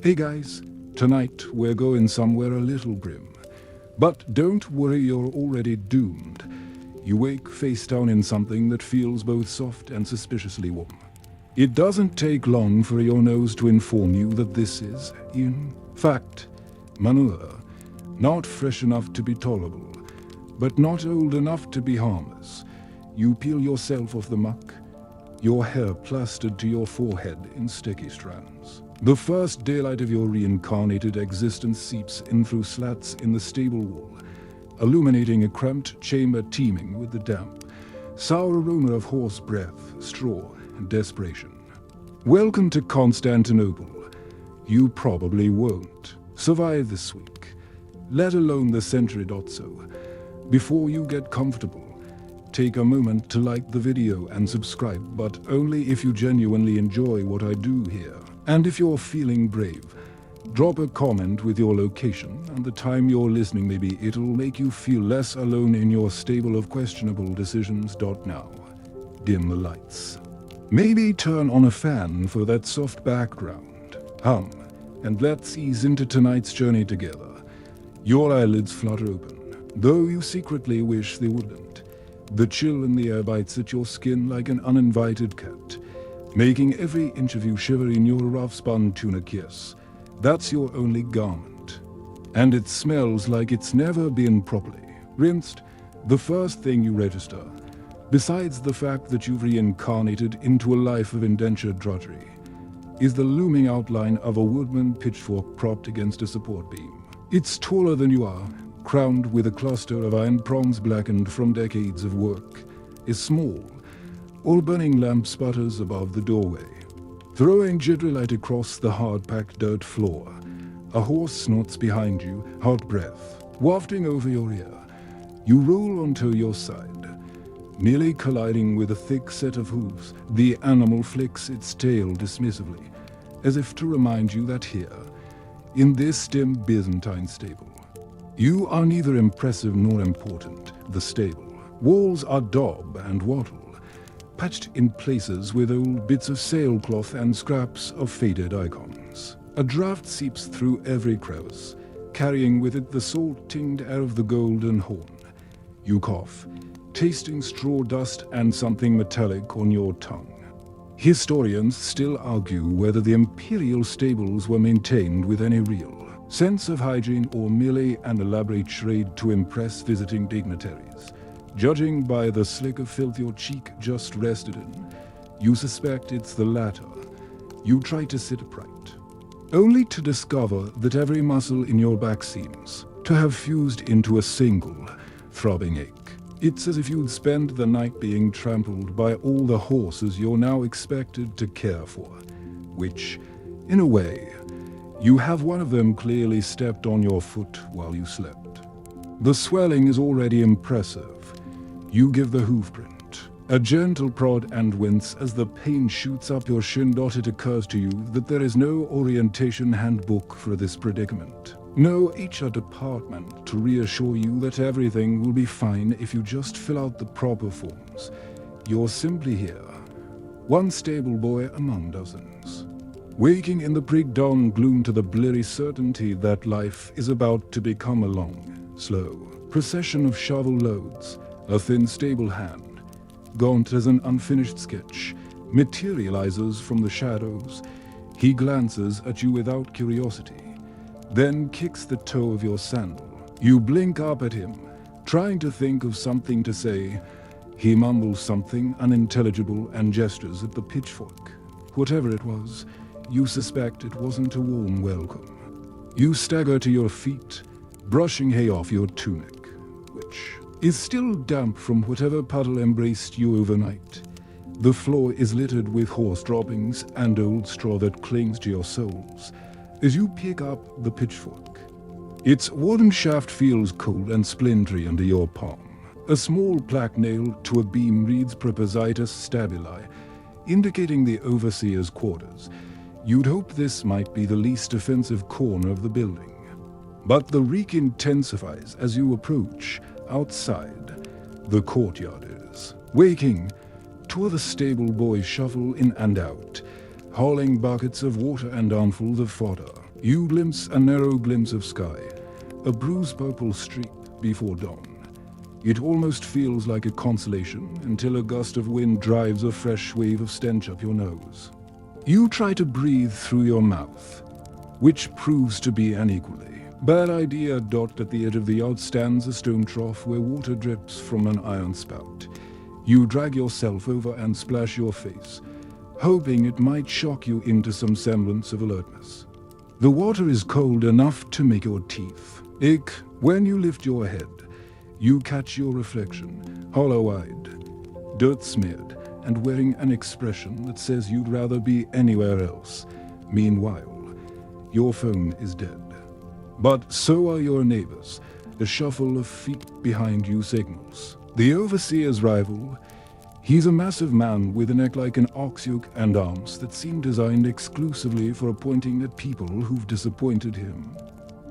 Hey guys, tonight we're going somewhere a little grim. But don't worry, you're already doomed. You wake face down in something that feels both soft and suspiciously warm. It doesn't take long for your nose to inform you that this is, in fact, manure. Not fresh enough to be tolerable, but not old enough to be harmless. You peel yourself off the muck, your hair plastered to your forehead in sticky strands. The first daylight of your reincarnated existence seeps in through slats in the stable wall, illuminating a cramped chamber teeming with the damp, sour aroma of horse breath, straw, and desperation. Welcome to Constantinople. You probably won't survive this week, let alone the century or so. Before you get comfortable, take a moment to like the video and subscribe, but only if you genuinely enjoy what I do here. And if you're feeling brave, drop a comment with your location and the time you're listening. Maybe it'll make you feel less alone in your stable of questionable decisions. Now, dim the lights. Maybe turn on a fan for that soft background hum, and let's ease into tonight's journey together. Your eyelids flutter open, though you secretly wish they wouldn't. The chill in the air bites at your skin like an uninvited cat, making every inch of you shiver in your rough-spun tunic. Yes, that's your only garment. And it smells like it's never been properly rinsed. The first thing you register, besides the fact that you've reincarnated into a life of indentured drudgery, is the looming outline of a woodman pitchfork propped against a support beam. It's taller than you are, crowned with a cluster of iron prongs blackened from decades of work, is small. All burning lamp sputters above the doorway, throwing jittery light across the hard-packed dirt floor. A horse snorts behind you, hot breath wafting over your ear. You roll onto your side, nearly colliding with a thick set of hooves. The animal flicks its tail dismissively, as if to remind you that here, in this dim Byzantine stable, you are neither impressive nor important. The stable walls are daub and wattle, patched in places with old bits of sailcloth and scraps of faded icons. A draft seeps through every crevice, carrying with it the salt-tinged air of the Golden Horn. You cough, tasting straw dust and something metallic on your tongue. Historians still argue whether the imperial stables were maintained with any real sense of hygiene or merely an elaborate charade to impress visiting dignitaries. Judging by the slick of filth your cheek just rested in, you suspect it's the latter. You try to sit upright, only to discover that every muscle in your back seems to have fused into a single, throbbing ache. It's as if you'd spent the night being trampled by all the horses you're now expected to care for, which, in a way, you have one of them clearly stepped on your foot while you slept. The swelling is already impressive. You give the hoof print a gentle prod and wince as the pain shoots up your shin. It occurs to you that there is no orientation handbook for this predicament. No HR department to reassure you that everything will be fine if you just fill out the proper forms. You're simply here, one stable boy among dozens, waking in the pre-dawn gloom to the bleary certainty that life is about to become a long, slow procession of shovel loads. A thin stable hand, gaunt as an unfinished sketch, materializes from the shadows. He glances at you without curiosity, then kicks the toe of your sandal. You blink up at him, trying to think of something to say. He mumbles something unintelligible and gestures at the pitchfork. Whatever it was, you suspect it wasn't a warm welcome. You stagger to your feet, brushing hay off your tunic, which is still damp from whatever puddle embraced you overnight. The floor is littered with horse droppings and old straw that clings to your soles as you pick up the pitchfork. Its wooden shaft feels cold and splintery under your palm. A small plaque nailed to a beam reads Propositus Stabili, indicating the overseer's quarters. You'd hope this might be the least offensive corner of the building. But the reek intensifies as you approach. Outside, the courtyard is waking to the stable boys shuffle in and out, hauling buckets of water and armfuls of fodder. You glimpse a narrow glimpse of sky, a bruised purple streak before dawn. It almost feels like a consolation until a gust of wind drives a fresh wave of stench up your nose. You try to breathe through your mouth, which proves to be an equally bad idea. At the edge of the yard stands a stone trough where water drips from an iron spout. You drag yourself over and splash your face, hoping it might shock you into some semblance of alertness. The water is cold enough to make your teeth ache. When you lift your head, you catch your reflection, hollow-eyed, dirt-smeared, and wearing an expression that says you'd rather be anywhere else. Meanwhile, your phone is dead. But so are your neighbors. A shuffle of feet behind you signals. The overseer's rival. He's a massive man with a neck like an ox yoke and arms that seem designed exclusively for pointing at people who've disappointed him.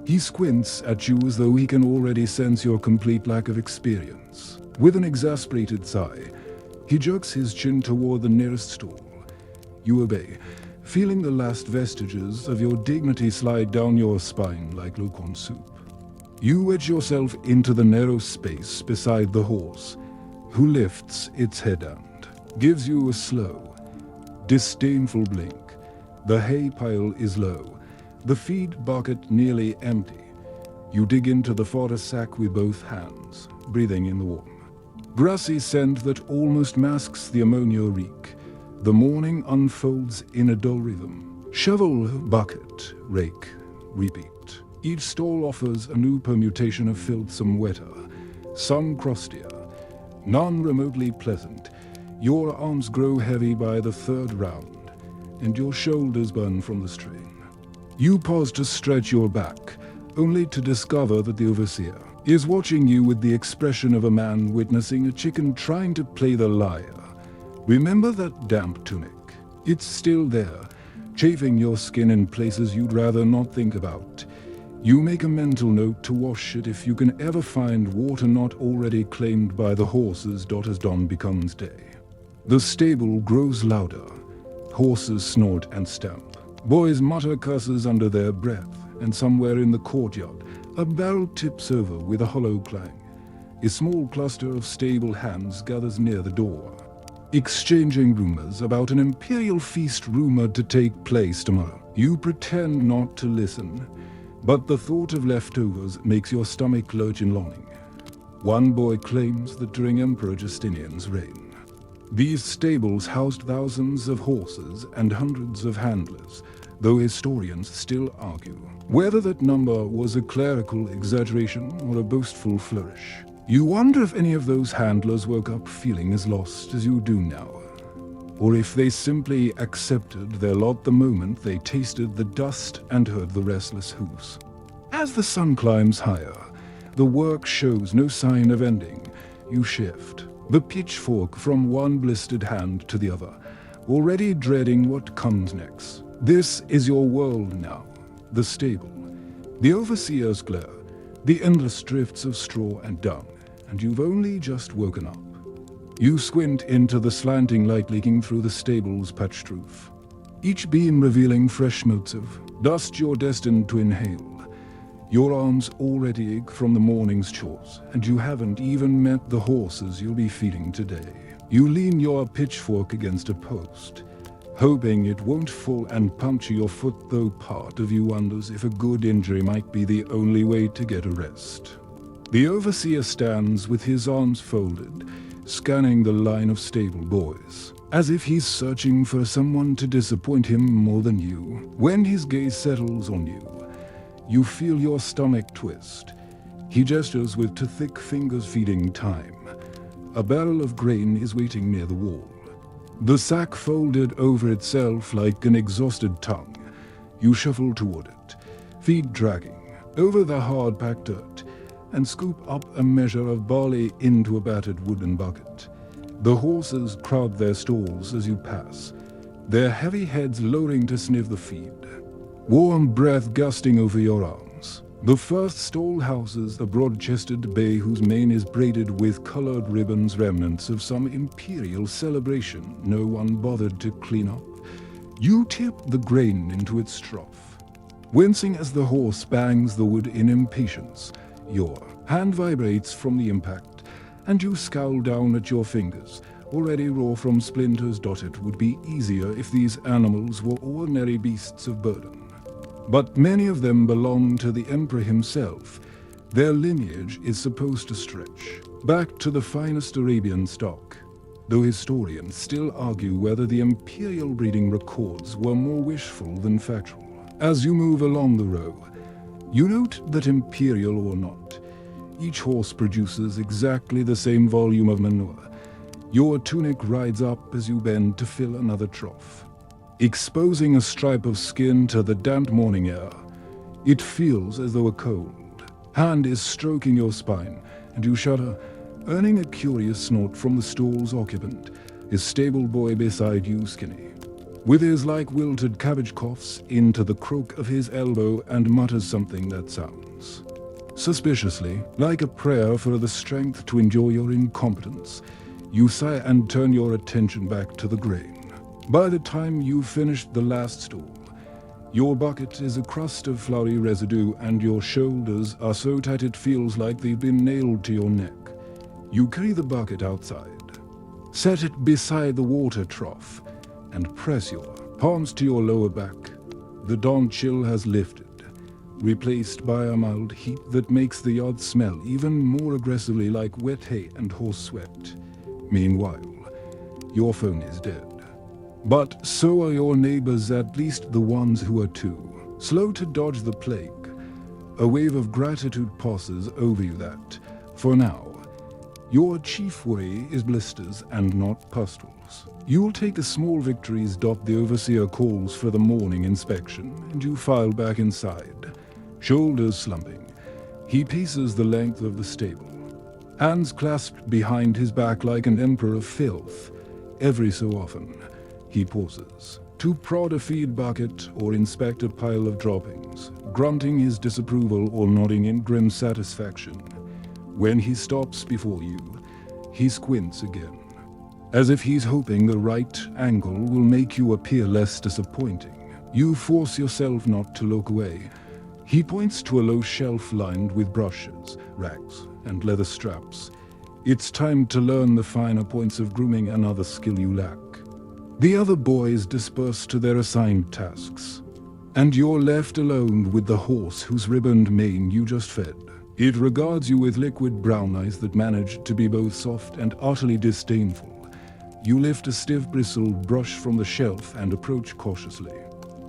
He squints at you as though he can already sense your complete lack of experience. With an exasperated sigh, he jerks his chin toward the nearest stall. You obey, feeling the last vestiges of your dignity slide down your spine like lukewarm soup. You wedge yourself into the narrow space beside the horse, who lifts its head and gives you a slow, disdainful blink. The hay pile is low, the feed bucket nearly empty. You dig into the fodder sack with both hands, breathing in the warm, grassy scent that almost masks the ammonia reek. The morning unfolds in a dull rhythm. Shovel, bucket, rake, repeat. Each stall offers a new permutation of filth, some wetter, some crustier, none remotely pleasant. Your arms grow heavy by the third round, and your shoulders burn from the strain. You pause to stretch your back, only to discover that the overseer is watching you with the expression of a man witnessing a chicken trying to play the liar. Remember that damp tunic? It's still there, chafing your skin in places you'd rather not think about. You make a mental note to wash it if you can ever find water not already claimed by the horses. As dawn becomes day, the stable grows louder. Horses snort and stamp. Boys mutter curses under their breath, and somewhere in the courtyard, a barrel tips over with a hollow clang. A small cluster of stable hands gathers near the door, exchanging rumors about an imperial feast rumored to take place tomorrow. You pretend not to listen, but the thought of leftovers makes your stomach lurch in longing. One boy claims that during Emperor Justinian's reign, these stables housed thousands of horses and hundreds of handlers, though historians still argue whether that number was a clerical exaggeration or a boastful flourish. You wonder if any of those handlers woke up feeling as lost as you do now, or if they simply accepted their lot the moment they tasted the dust and heard the restless hooves. As the sun climbs higher, the work shows no sign of ending. You shift the pitchfork from one blistered hand to the other, already dreading what comes next. This is your world now, the stable, the overseer's glare, the endless drifts of straw and dung, and you've only just woken up. You squint into the slanting light leaking through the stable's patched roof, each beam revealing fresh motes of dust you're destined to inhale. Your arms already ache from the morning's chores, and you haven't even met the horses you'll be feeding today. You lean your pitchfork against a post, hoping it won't fall and puncture your foot, though part of you wonders if a good injury might be the only way to get a rest. The overseer stands with his arms folded, scanning the line of stable boys, as if he's searching for someone to disappoint him more than you. When his gaze settles on you, you feel your stomach twist. He gestures with two thick fingers, feeding time. A barrel of grain is waiting near the wall, the sack folded over itself like an exhausted tongue. You shuffle toward it, feet dragging over the hard-packed dirt, and scoop up a measure of barley into a battered wooden bucket. The horses crowd their stalls as you pass, their heavy heads lowering to sniff the feed, warm breath gusting over your arms. The first stall houses a broad-chested bay whose mane is braided with colored ribbons, remnants of some imperial celebration no one bothered to clean up. You tip the grain into its trough, Wincing as the horse bangs the wood in impatience, your hand vibrates from the impact, and you scowl down at your fingers, already raw from splinters. It would be easier if these animals were ordinary beasts of burden. But many of them belong to the emperor himself. Their lineage is supposed to stretch back to the finest Arabian stock, though historians still argue whether the imperial breeding records were more wishful than factual. As you move along the row, you note that imperial or not, each horse produces exactly the same volume of manure. Your tunic rides up as you bend to fill another trough, exposing a stripe of skin to the damp morning air. It feels as though a cold hand is stroking your spine, and you shudder, earning a curious snort from the stall's occupant, his stable boy beside you, Skinny. With his like-wilted cabbage coughs into the crook of his elbow and mutters something that sounds suspiciously like a prayer for the strength to endure your incompetence. You sigh and turn your attention back to the grain. By the time you've finished the last stall, your bucket is a crust of floury residue and your shoulders are so tight it feels like they've been nailed to your neck. You carry the bucket outside, set it beside the water trough, and press your palms to your lower back. The dawn chill has lifted, replaced by a mild heat that makes the yard smell even more aggressively like wet hay and horse sweat. Meanwhile, your phone is dead. But so are your neighbors, at least the ones who are too slow to dodge the plague. A wave of gratitude passes over you that, for now, your chief worry is blisters and not pustules. You'll take the small victories. The overseer calls for the morning inspection, and you file back inside, shoulders slumping. He paces the length of the stable, hands clasped behind his back like an emperor of filth. Every so often, he pauses to prod a feed bucket or inspect a pile of droppings, grunting his disapproval or nodding in grim satisfaction. When he stops before you, he squints again, as if he's hoping the right angle will make you appear less disappointing. You force yourself not to look away. He points to a low shelf lined with brushes, rags, and leather straps. It's time to learn the finer points of grooming, another skill you lack. The other boys disperse to their assigned tasks, and you're left alone with the horse whose ribboned mane you just fed. It regards you with liquid brown eyes that manage to be both soft and utterly disdainful. You lift a stiff bristled brush from the shelf and approach cautiously.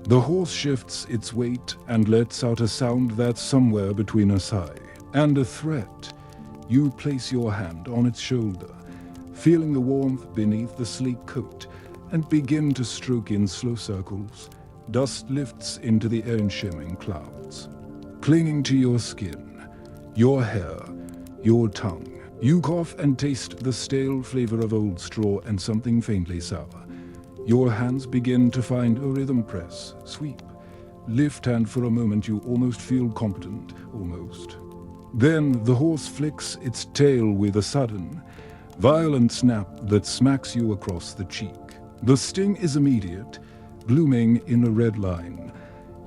The horse shifts its weight and lets out a sound that's somewhere between a sigh and a threat. You place your hand on its shoulder, feeling the warmth beneath the sleek coat, and begin to stroke in slow circles. Dust lifts into the air in shimmering clouds, clinging to your skin, your hair, your tongue. You cough and taste the stale flavor of old straw and something faintly sour. Your hands begin to find a rhythm: press, sweep, lift, and for a moment you almost feel competent, almost. Then the horse flicks its tail with a sudden, violent snap that smacks you across the cheek. The sting is immediate, blooming in a red line.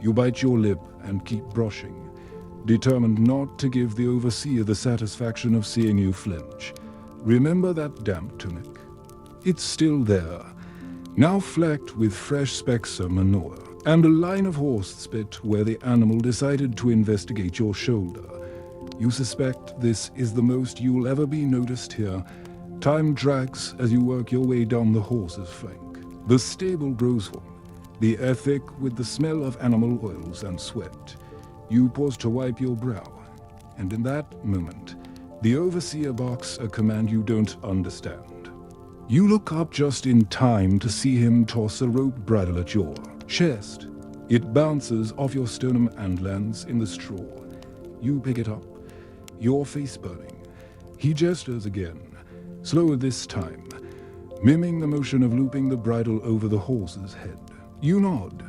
You bite your lip and keep brushing, determined not to give the overseer the satisfaction of seeing you flinch. Remember that damp tunic? It's still there, now flecked with fresh specks of manure, and a line of horse spit where the animal decided to investigate your shoulder. You suspect this is the most you'll ever be noticed here. Time drags as you work your way down the horse's flank. The stable grows warm, the air thick with the smell of animal oils and sweat. You pause to wipe your brow, and in that moment, the overseer barks a command you don't understand. You look up just in time to see him toss a rope bridle at your chest. It bounces off your sternum and lands in the straw. You pick it up, your face burning. He gestures again, slower this time, miming the motion of looping the bridle over the horse's head. You nod,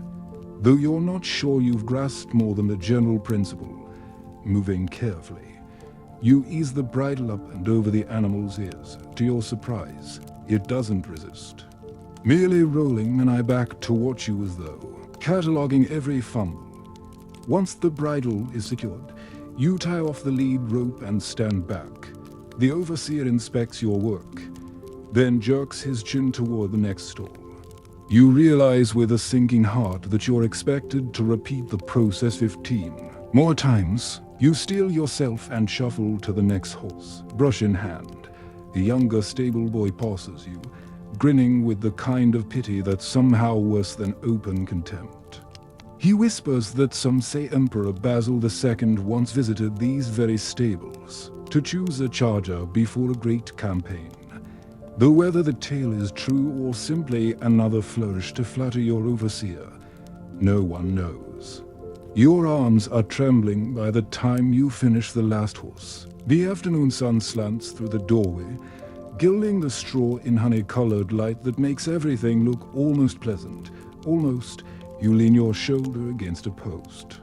though you're not sure you've grasped more than the general principle. Moving carefully, you ease the bridle up and over the animal's ears. To your surprise, it doesn't resist, merely rolling an eye back to watch you as though cataloging every fumble. Once the bridle is secured, you tie off the lead rope and stand back. The overseer inspects your work, then jerks his chin toward the next stall. You realize with a sinking heart that you're expected to repeat the process 15 more times. You steel yourself and shuffle to the next horse, brush in hand. The younger stable boy passes you, grinning with the kind of pity that's somehow worse than open contempt. He whispers that some say Emperor Basil II once visited these very stables to choose a charger before a great campaign. Though whether the tale is true or simply another flourish to flatter your overseer, no one knows. Your arms are trembling by the time you finish the last horse. The afternoon sun slants through the doorway, gilding the straw in honey-colored light that makes everything look almost pleasant. Almost, you lean your shoulder against a post,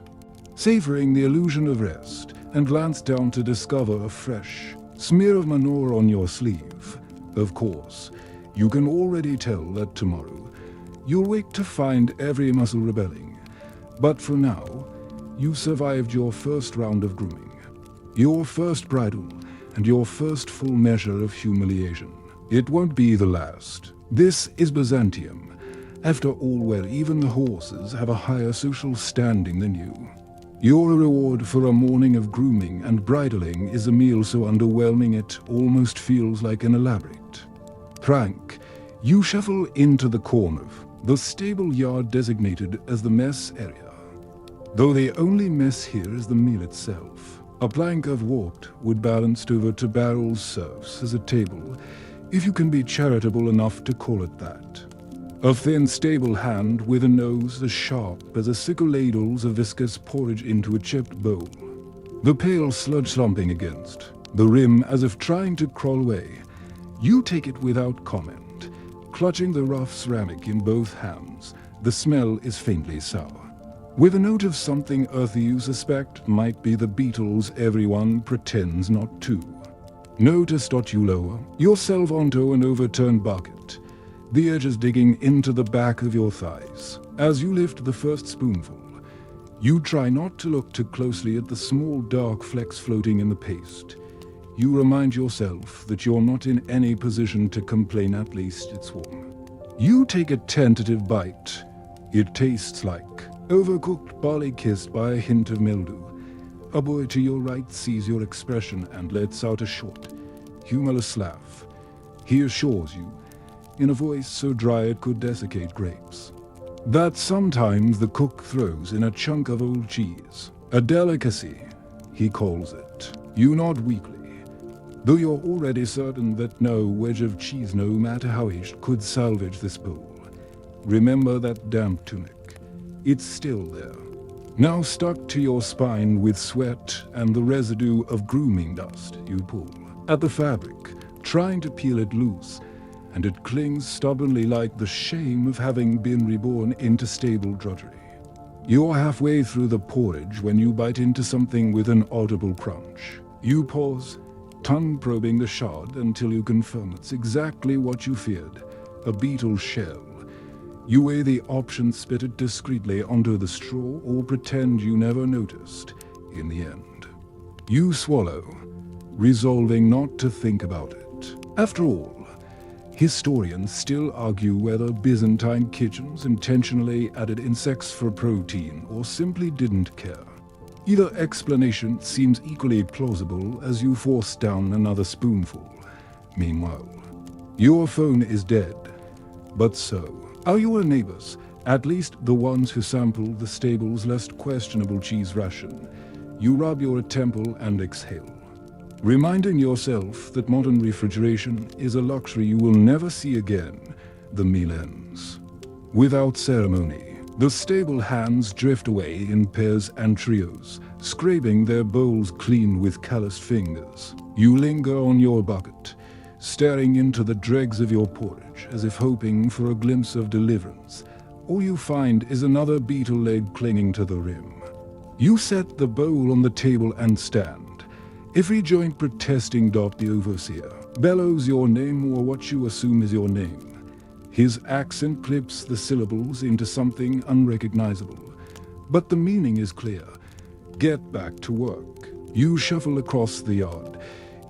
savoring the illusion of rest, and glance down to discover a fresh smear of manure on your sleeve. Of course, you can already tell that tomorrow you'll wake to find every muscle rebelling. But for now, you survived your first round of grooming, your first bridal, and your first full measure of humiliation. It won't be the last. This is Byzantium, after all, where even the horses have a higher social standing than you. Your reward for a morning of grooming and bridling is a meal so underwhelming it almost feels like an elaborate prank. You shuffle into the corner, the stable yard designated as the mess area. Though the only mess here is the meal itself. A plank of warped wood balanced over two barrels serves as a table, if you can be charitable enough to call it that. A thin stable hand with a nose as sharp as a sickle ladles a viscous porridge into a chipped bowl. The pail sludge slumping against the rim as if trying to crawl away. You take it without comment, clutching the rough ceramic in both hands. The smell is faintly sour, with a note of something earthy you suspect might be the beetles everyone pretends not to. Notice you lower yourself onto an overturned bucket, the edges digging into the back of your thighs. As you lift the first spoonful, you try not to look too closely at the small dark flecks floating in the paste. You remind yourself that you're not in any position to complain, at least it's warm. You take a tentative bite. It tastes like overcooked barley kissed by a hint of mildew. A boy to your right sees your expression and lets out a short, humorless laugh. He assures you, in a voice so dry it could desiccate grapes, that sometimes the cook throws in a chunk of old cheese. A delicacy, he calls it. You nod weakly, though you're already certain that no wedge of cheese, no matter how aged, could salvage this bowl. Remember that damp tunic. It's still there, now stuck to your spine with sweat and the residue of grooming dust. You pull at the fabric, trying to peel it loose, and it clings stubbornly like the shame of having been reborn into stable drudgery. You're halfway through the porridge when you bite into something with an audible crunch. You pause, tongue probing the shard until you confirm it's exactly what you feared, a beetle shell. You weigh the option, spit it discreetly onto the straw, or pretend you never noticed. In the end, you swallow, resolving not to think about it. After all, historians still argue whether Byzantine kitchens intentionally added insects for protein or simply didn't care. Either explanation seems equally plausible as you force down another spoonful. Meanwhile, your phone is dead, but so are your neighbors, at least the ones who sampled the stable's less questionable cheese ration. You rub your temple and exhale, reminding yourself that modern refrigeration is a luxury you will never see again. The meal ends. Without ceremony, the stable hands drift away in pairs and trios, scraping their bowls clean with calloused fingers. You linger on your bucket, staring into the dregs of your porridge as if hoping for a glimpse of deliverance. All you find is another beetle leg clinging to the rim. You set the bowl on the table and stand, every joint protesting. The overseer bellows your name, or what you assume is your name. His accent clips the syllables into something unrecognizable, But the meaning is clear. Get back to work. You shuffle across the yard,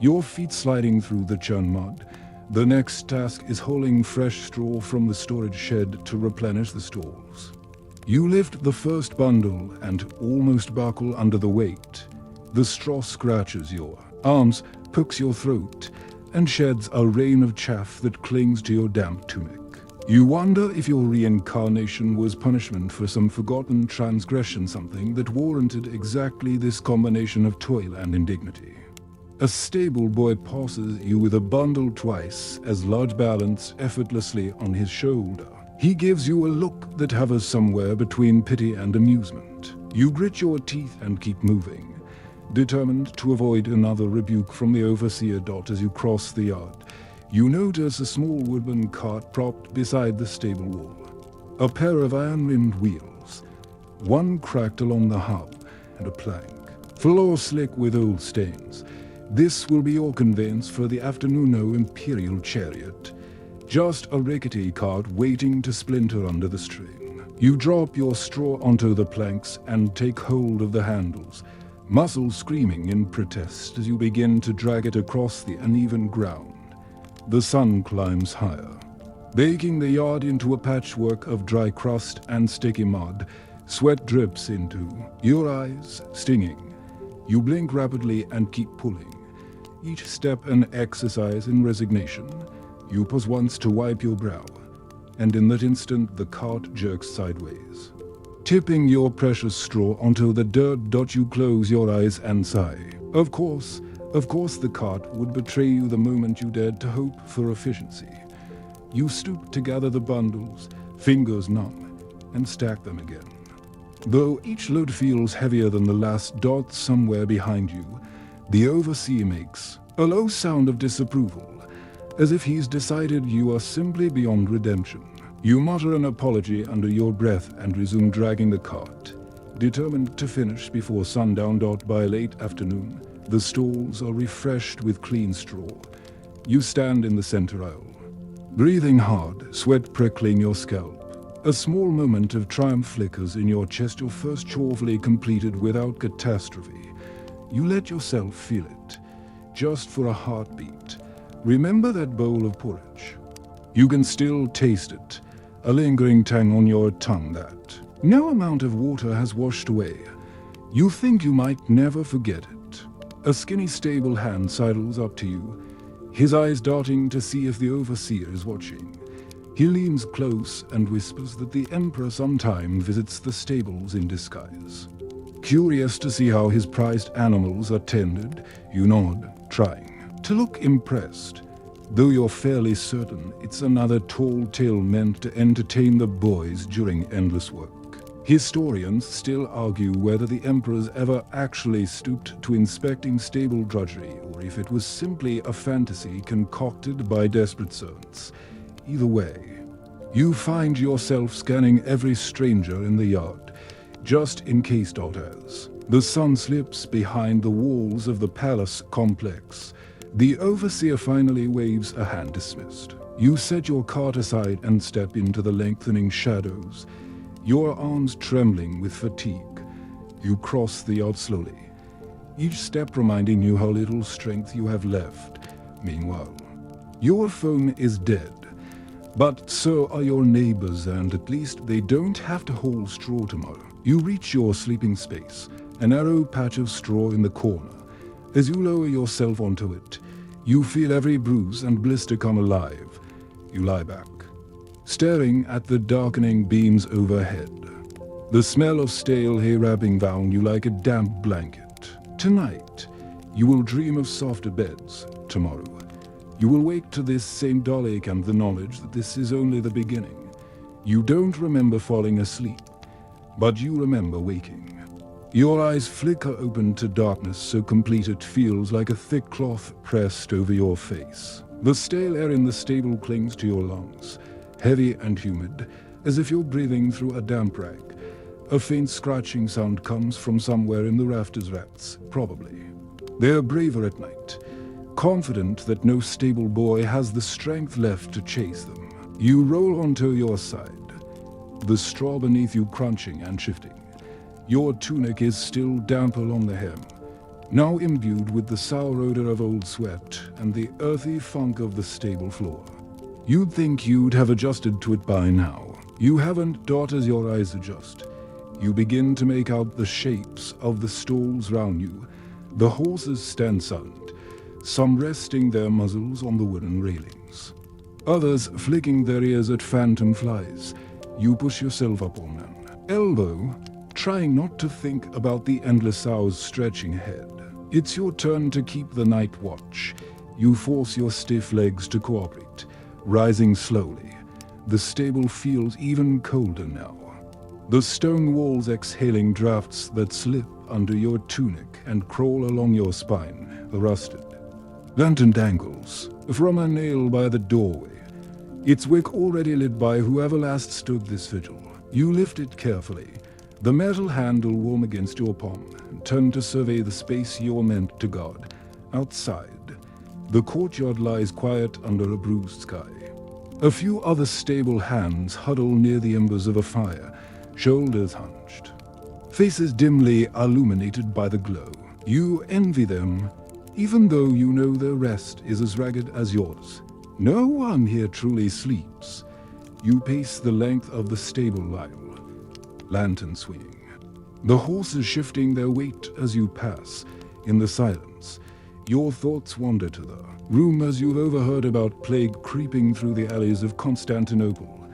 your feet sliding through the churn mud. The next task is hauling fresh straw from the storage shed to replenish the stalls. You lift the first bundle and almost buckle under the weight. The straw scratches your arms, pokes your throat, and sheds a rain of chaff that clings to your damp tunic. You wonder if your reincarnation was punishment for some forgotten transgression, something that warranted exactly this combination of toil and indignity. A stable boy passes you with a bundle twice as large balanced effortlessly on his shoulder. He gives you a look that hovers somewhere between pity and amusement. You grit your teeth and keep moving, determined to avoid another rebuke from the overseer. As you cross the yard, you notice a small wooden cart propped beside the stable wall. A pair of iron-rimmed wheels, one cracked along the hub, and a plank. Floor slick with old stains. This will be your conveyance for the afternoon imperial chariot. Just a rickety cart waiting to splinter under the strain. You drop your straw onto the planks and take hold of the handles, muscles screaming in protest as you begin to drag it across the uneven ground. The sun climbs higher, baking the yard into a patchwork of dry crust and sticky mud. Sweat drips into your eyes, stinging. You blink rapidly and keep pulling, each step an exercise in resignation. You pause once to wipe your brow, and in that instant the cart jerks sideways, tipping your precious straw onto the dirt. You close your eyes and sigh. Of course, the cart would betray you the moment you dared to hope for efficiency. You stoop to gather the bundles, fingers numb, and stack them again. Though each load feels heavier than the last, somewhere behind you, the overseer makes a low sound of disapproval, as if he's decided you are simply beyond redemption. You mutter an apology under your breath and resume dragging the cart, determined to finish before sundown. By late afternoon, the stalls are refreshed with clean straw. You stand in the center aisle, breathing hard, sweat prickling your scalp. A small moment of triumph flickers in your chest, your first chore completed without catastrophe. You let yourself feel it, just for a heartbeat. Remember that bowl of porridge? You can still taste it, a lingering tang on your tongue that no amount of water has washed away. You think you might never forget it. A skinny stable hand sidles up to you, his eyes darting to see if the overseer is watching. He leans close and whispers that the emperor sometimes visits the stables in disguise. Curious to see how his prized animals are tended, you nod, trying to look impressed, though you're fairly certain it's another tall tale meant to entertain the boys during endless work. Historians still argue whether the emperors ever actually stooped to inspecting stable drudgery, or if it was simply a fantasy concocted by desperate servants. Either way, you find yourself scanning every stranger in the yard, just in case. As the sun slips behind the walls of the palace complex, the overseer finally waves a hand. Dismissed. You set your cart aside and step into the lengthening shadows, your arms trembling with fatigue. You cross the yard slowly, each step reminding you how little strength you have left. Meanwhile, your phone is dead, but so are your neighbors, and at least they don't have to haul straw tomorrow. You reach your sleeping space, a narrow patch of straw in the corner. As you lower yourself onto it, you feel every bruise and blister come alive. You lie back, staring at the darkening beams overhead. The smell of stale hay wrapping round you like a damp blanket. Tonight, you will dream of softer beds. Tomorrow, you will wake to this same dull-ache and the knowledge that this is only the beginning. You don't remember falling asleep, but you remember waking. Your eyes flicker open to darkness so complete it feels like a thick cloth pressed over your face. The stale air in the stable clings to your lungs, heavy and humid, as if you're breathing through a damp rag. A faint scratching sound comes from somewhere in the rafters. Rats, probably. They're braver at night, confident that no stable boy has the strength left to chase them. You roll onto your side, the straw beneath you crunching and shifting. Your tunic is still damp along the hem, now imbued with the sour odor of old sweat and the earthy funk of the stable floor. You'd think you'd have adjusted to it by now. You haven't, as your eyes adjust. You begin to make out the shapes of the stalls round you. The horses stand silent, some resting their muzzles on the wooden railings, others flicking their ears at phantom flies. You push yourself up on an elbow, trying not to think about the endless hours stretching ahead. It's your turn to keep the night watch. You force your stiff legs to cooperate, rising slowly. The stable feels even colder now. The stone walls exhaling drafts that slip under your tunic and crawl along your spine, rusted. Lantern dangles from a nail by the doorway, its wick already lit by whoever last stood this vigil. You lift it carefully, the metal handle warm against your palm, and turn to survey the space you're meant to guard. Outside, the courtyard lies quiet under a bruised sky. A few other stable hands huddle near the embers of a fire, shoulders hunched, faces dimly illuminated by the glow. You envy them, even though you know their rest is as ragged as yours. No one here truly sleeps. You pace the length of the stable aisle, lantern swinging, the horses shifting their weight as you pass. In the silence, your thoughts wander to the rumors you've overheard about plague creeping through the alleys of Constantinople,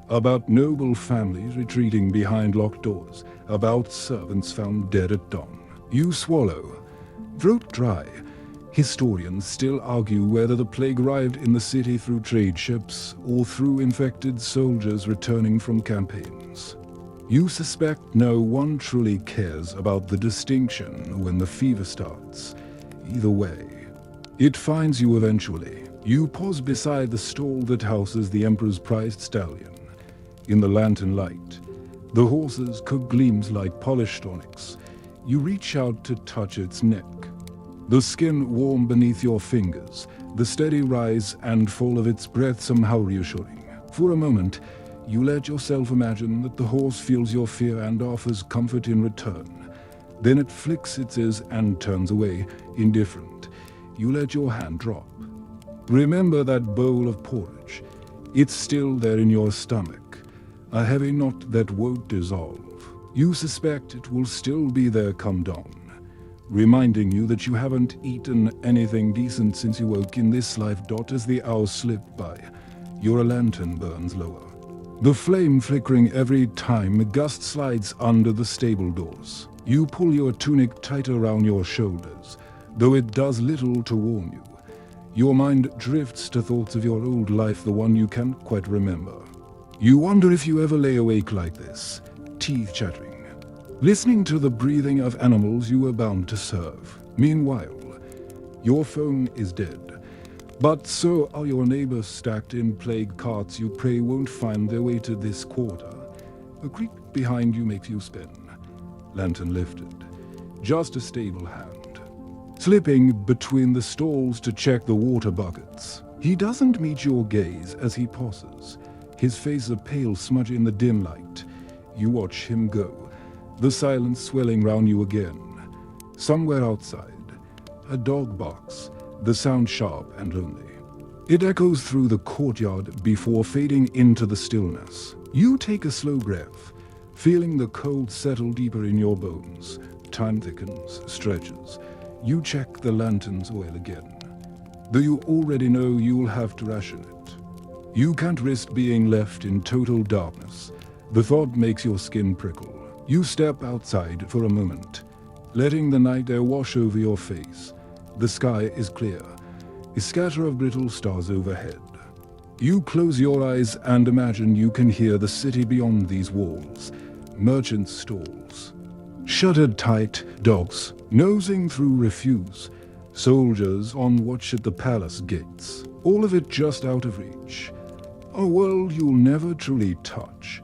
about noble families retreating behind locked doors, about servants found dead at dawn. You swallow, throat dry. Historians still argue whether the plague arrived in the city through trade ships or through infected soldiers returning from campaigns. You suspect no one truly cares about the distinction when the fever starts. Either way, it finds you eventually. You pause beside the stall that houses the Emperor's prized stallion. In the lantern light, the horse's coat gleams like polished onyx. You reach out to touch its neck. The skin warm beneath your fingers, the steady rise and fall of its breath somehow reassuring. For a moment, you let yourself imagine that the horse feels your fear and offers comfort in return. Then it flicks its ears and turns away, indifferent. You let your hand drop. Remember that bowl of porridge. It's still there in your stomach, a heavy knot that won't dissolve. You suspect it will still be there come dawn, reminding you that you haven't eaten anything decent since you woke in this life. As the hours slip by, your lantern burns lower, the flame flickering every time a gust slides under the stable doors. You pull your tunic tighter around your shoulders, though it does little to warm you. Your mind drifts to thoughts of your old life, the one you can't quite remember. You wonder if you ever lay awake like this, teeth chattering, listening to the breathing of animals you were bound to serve. Meanwhile, your phone is dead, but so are your neighbors stacked in plague carts you pray won't find their way to this quarter. A creak behind you makes you spin. Lantern lifted, just a stable hand, slipping between the stalls to check the water buckets. He doesn't meet your gaze as he pauses, his face a pale smudge in the dim light. You watch him go, the silence swelling round you again. Somewhere outside, a dog barks, the sound sharp and lonely. It echoes through the courtyard before fading into the stillness. You take a slow breath, feeling the cold settle deeper in your bones. Time thickens, stretches. You check the lantern's oil again, though you already know you'll have to ration it. You can't risk being left in total darkness. The thought makes your skin prickle. You step outside for a moment, letting the night air wash over your face. The sky is clear, a scatter of brittle stars overhead. You close your eyes and imagine you can hear the city beyond these walls. Merchant stalls, shuttered tight, dogs nosing through refuse, soldiers on watch at the palace gates. All of it just out of reach. A world you'll never truly touch.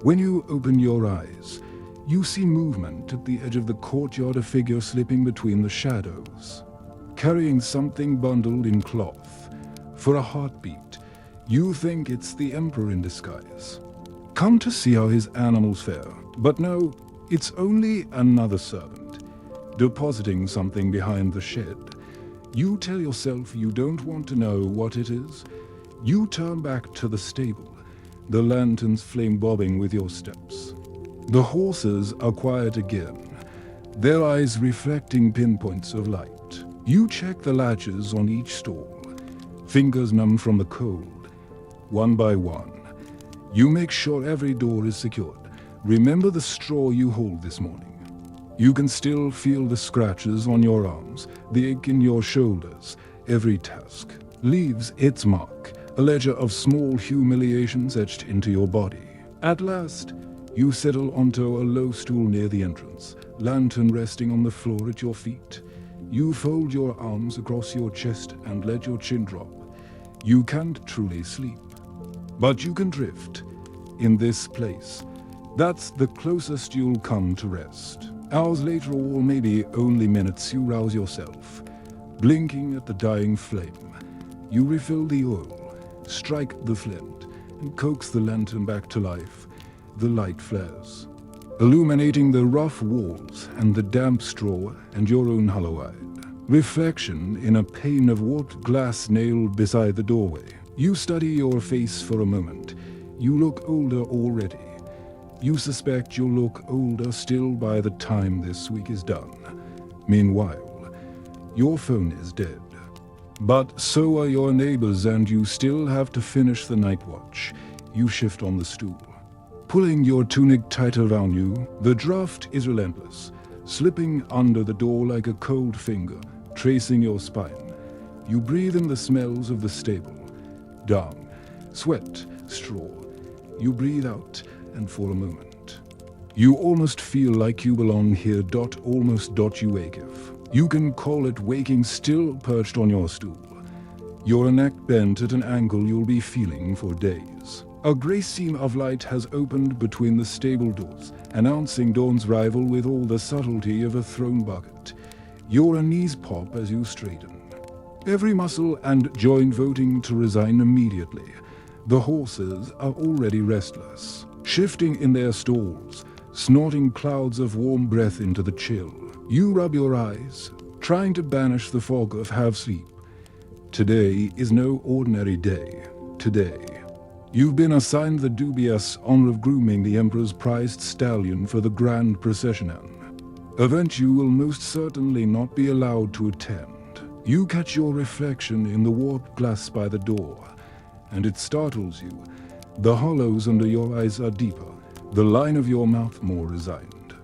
When you open your eyes, you see movement at the edge of the courtyard, a figure slipping between the shadows, carrying something bundled in cloth. For a heartbeat, you think it's the Emperor in disguise, come to see how his animals fare. But no, It's only another servant, depositing something behind the shed. You tell yourself you don't want to know what it is. You turn back to the stable, the lantern's flame bobbing with your steps. The horses are quiet again, their eyes reflecting pinpoints of light. You check the latches on each stall, fingers numb from the cold. One by one, you make sure every door is secured. Remember the straw you hold this morning. You can still feel the scratches on your arms, the ache in your shoulders. Every task leaves its mark, a ledger of small humiliations etched into your body. At last, you settle onto a low stool near the entrance, lantern resting on the floor at your feet. You fold your arms across your chest and let your chin drop. You can't truly sleep, but you can drift. In this place, that's the closest you'll come to rest. Hours later, or maybe only minutes, you rouse yourself. Blinking at the dying flame, you refill the oil, strike the flint, and coax the lantern back to life. The light flares, illuminating the rough walls and the damp straw and your own hollow-eyed reflection in a pane of warped glass nailed beside the doorway. You study your face for a moment. You look older already. You suspect you'll look older still by the time this week is done. Meanwhile, your phone is dead. But so are your neighbors, and you still have to finish the night watch. You shift on the stool, pulling your tunic tight around you. The draft is relentless, slipping under the door like a cold finger, tracing your spine. You breathe in the smells of the stable. Dung, sweat, straw. You breathe out, and for a moment, you almost feel like you belong here. Almost. You wake if you can call it waking, still perched on your stool. Your neck bent at an angle you'll be feeling for days. A grey seam of light has opened between the stable doors, announcing dawn's arrival with all the subtlety of a thrown bucket. Your knees pop as you straighten, every muscle and joint voting to resign immediately. The horses are already restless, shifting in their stalls, snorting clouds of warm breath into the chill. You rub your eyes, trying to banish the fog of half-sleep. Today is no ordinary day. Today, you've been assigned the dubious honor of grooming the Emperor's prized stallion for the grand procession. Event you will most certainly not be allowed to attend. You catch your reflection in the warped glass by the door, and it startles you. The hollows under your eyes are deeper, the line of your mouth more resigned.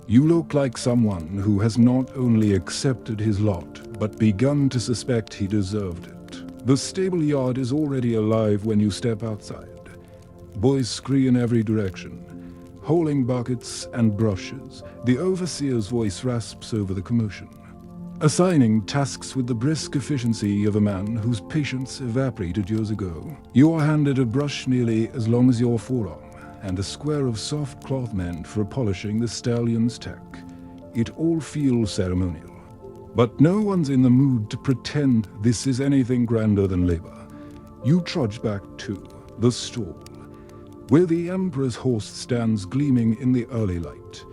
You look like someone who has not only accepted his lot, but begun to suspect he deserved it. The stable yard is already alive when you step outside. Boys scurry in every direction, holding buckets and brushes. The overseer's voice rasps over the commotion, assigning tasks with the brisk efficiency of a man whose patience evaporated years ago. You are handed a brush nearly as long as your forearm, and a square of soft cloth meant for polishing the stallion's tack. It all feels ceremonial. But no one's in the mood to pretend this is anything grander than labor. You trudge back to the stall, where the Emperor's horse stands gleaming in the early light,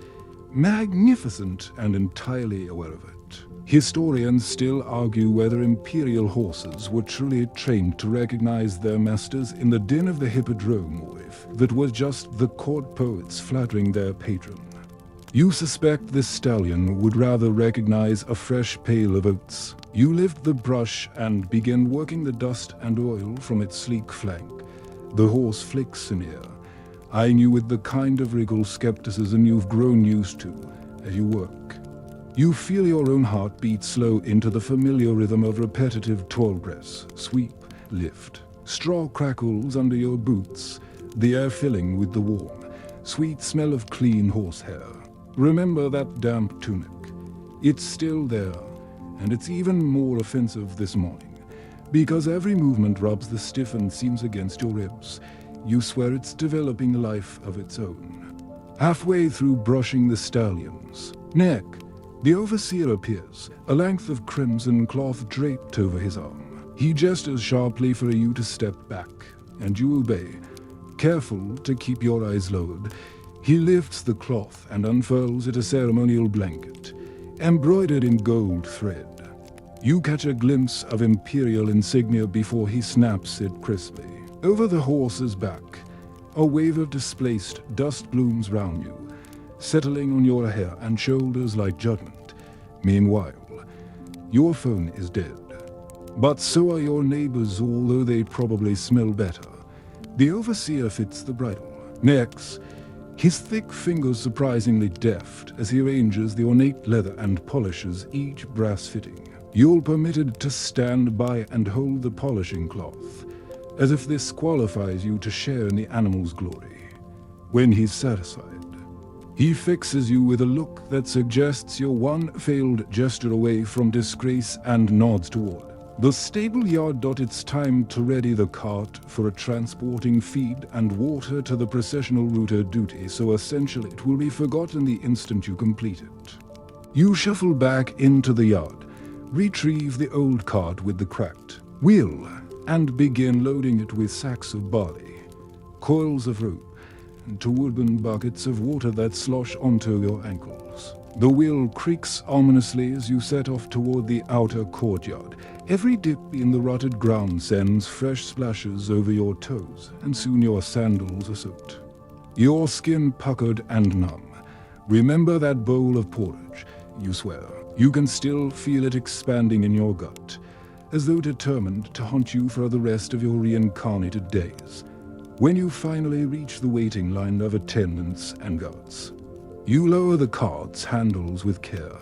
magnificent and entirely aware of it. Historians still argue whether imperial horses were truly trained to recognize their masters in the din of the hippodrome, or if that was just the court poets flattering their patron. You suspect this stallion would rather recognize a fresh pail of oats. You lift the brush and begin working the dust and oil from its sleek flank. The horse flicks an ear, eyeing you with the kind of wriggle skepticism you've grown used to as you work. You feel your own heart beat slow into the familiar rhythm of repetitive toil press, sweep, lift. Straw crackles under your boots, the air filling with the warm, sweet smell of clean horsehair. Remember that damp tunic. It's still there, and it's even more offensive this morning, because every movement rubs the stiffened seams against your ribs. You swear it's developing a life of its own. Halfway through brushing the stallion's neck, the overseer appears, a length of crimson cloth draped over his arm. He gestures sharply for you to step back, and you obey, careful to keep your eyes lowered. He lifts the cloth and unfurls it, a ceremonial blanket, embroidered in gold thread. You catch a glimpse of imperial insignia before he snaps it crisply. Over the horse's back, a wave of displaced dust blooms round you, settling on your hair and shoulders like judgment. Meanwhile, your phone is dead. But so are your neighbors, although they probably smell better. The overseer fits the bridle. Next, his thick fingers surprisingly deft as he arranges the ornate leather and polishes each brass fitting. You're permitted to stand by and hold the polishing cloth, as if this qualifies you to share in the animal's glory. When he's satisfied, he fixes you with a look that suggests you're one failed gesture away from disgrace and nods toward the stable yard. It's time to ready the cart for a transporting feed and water to the processional router duty, so essentially it will be forgotten the instant you complete it. You shuffle back into the yard, retrieve the old cart with the cracked wheel, and begin loading it with sacks of barley, coils of rope, and 2 wooden buckets of water that slosh onto your ankles. The wheel creaks ominously as you set off toward the outer courtyard. Every dip in the rutted ground sends fresh splashes over your toes, and soon your sandals are soaked. Your skin puckered and numb. Remember that bowl of porridge, you swear. You can still feel it expanding in your gut, as though determined to haunt you for the rest of your reincarnated days. When you finally reach the waiting line of attendants and guards, you lower the cart's handles with care.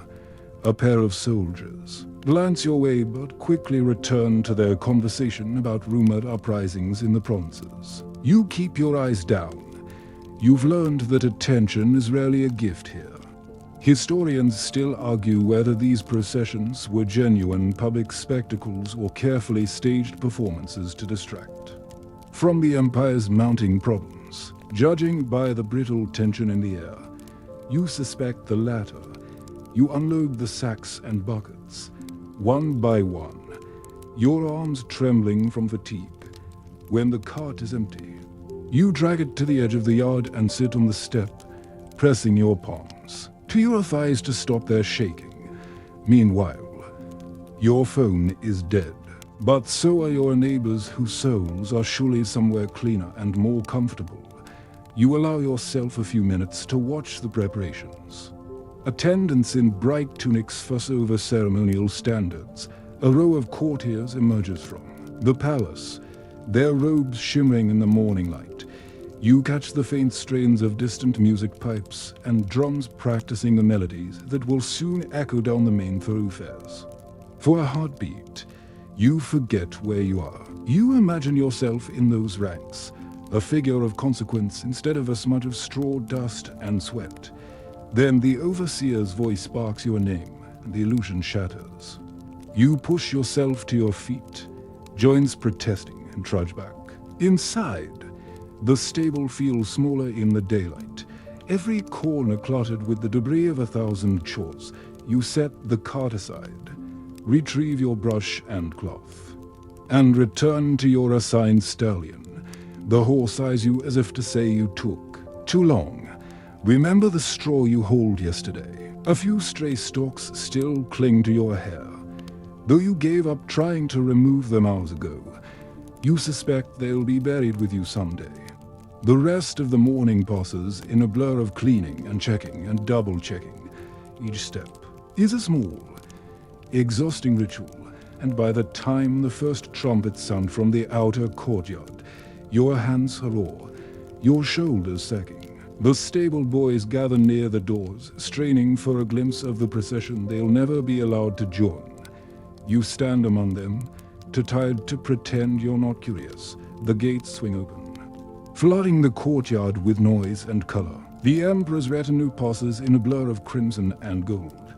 A pair of soldiers glance your way but quickly return to their conversation about rumored uprisings in the provinces. You keep your eyes down. You've learned that attention is rarely a gift here. Historians still argue whether these processions were genuine public spectacles or carefully staged performances to distract from the Empire's mounting problems. Judging by the brittle tension in the air, you suspect the latter. You unload the sacks and buckets, one by one, your arms trembling from fatigue. When the cart is empty, you drag it to the edge of the yard and sit on the step, pressing your palms to your thighs to stop their shaking. Meanwhile, your phone is dead. But so are your neighbors, whose souls are surely somewhere cleaner and more comfortable. You allow yourself a few minutes to watch the preparations. Attendants in bright tunics fuss over ceremonial standards. A row of courtiers emerges from the palace, their robes shimmering in the morning light. You catch the faint strains of distant music pipes and drums practicing the melodies that will soon echo down the main thoroughfares. For a heartbeat, you forget where you are. You imagine yourself in those ranks, a figure of consequence instead of a smudge of straw, dust, and sweat. Then the overseer's voice sparks your name, and the illusion shatters. You push yourself to your feet, joints protesting, and trudge back. Inside, the stable feels smaller in the daylight, every corner cluttered with the debris of 1,000 chores. You set the cart aside, retrieve your brush and cloth, and return to your assigned stallion. The horse eyes you as if to say you took too long. Remember the straw you hauled yesterday. A few stray stalks still cling to your hair, though you gave up trying to remove them hours ago. You suspect they'll be buried with you someday. The rest of the morning passes in a blur of cleaning and checking and double-checking. Each step is a small, exhausting ritual, and by the time the first trumpets sound from the outer courtyard, your hands are raw, your shoulders sagging. The stable boys gather near the doors, straining for a glimpse of the procession they'll never be allowed to join. You stand among them, too tired to pretend you're not curious. The gates swing open, flooding the courtyard with noise and color. The Emperor's retinue passes in a blur of crimson and gold,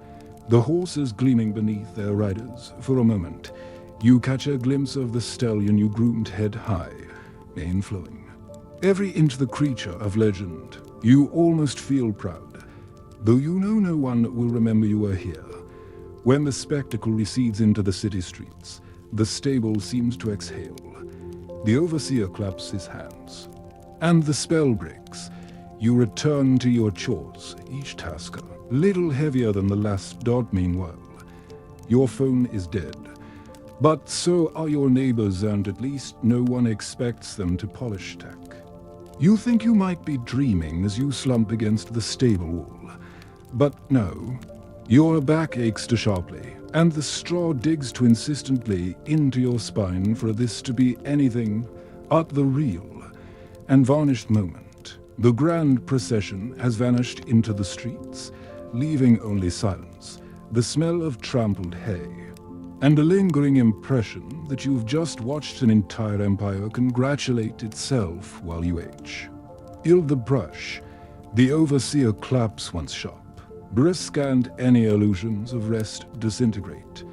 the horses gleaming beneath their riders. For a moment, you catch a glimpse of the stallion you groomed head high, mane flowing. Every inch the creature of legend. You almost feel proud, though you know no one will remember you were here. When the spectacle recedes into the city streets, the stable seems to exhale. The overseer claps his hands, and the spell breaks. You return to your chores, each task a little heavier than the last dot. Meanwhile, your phone is dead. But so are your neighbors, and at least no one expects them to polish tech. You think you might be dreaming as you slump against the stable wall. But no, your back aches too sharply, and the straw digs too insistently into your spine for this to be anything but the real and varnished moment. The grand procession has vanished into the streets, leaving only silence, the smell of trampled hay, and a lingering impression that you've just watched an entire empire congratulate itself while you age. Il the brush, the overseer claps once sharp, brisk, and any illusions of rest disintegrate.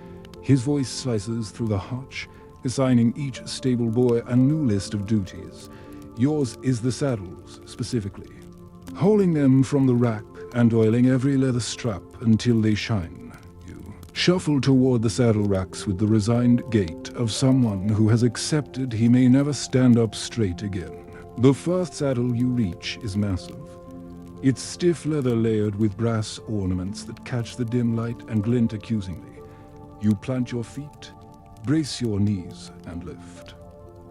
His voice slices through the hutch, assigning each stable boy a new list of duties. Yours is the saddles, specifically, hauling them from the rack and oiling every leather strap until they shine. Shuffle toward the saddle racks with the resigned gait of someone who has accepted he may never stand up straight again. The first saddle you reach is massive. Its stiff leather layered with brass ornaments that catch the dim light and glint accusingly. You plant your feet, brace your knees, and lift.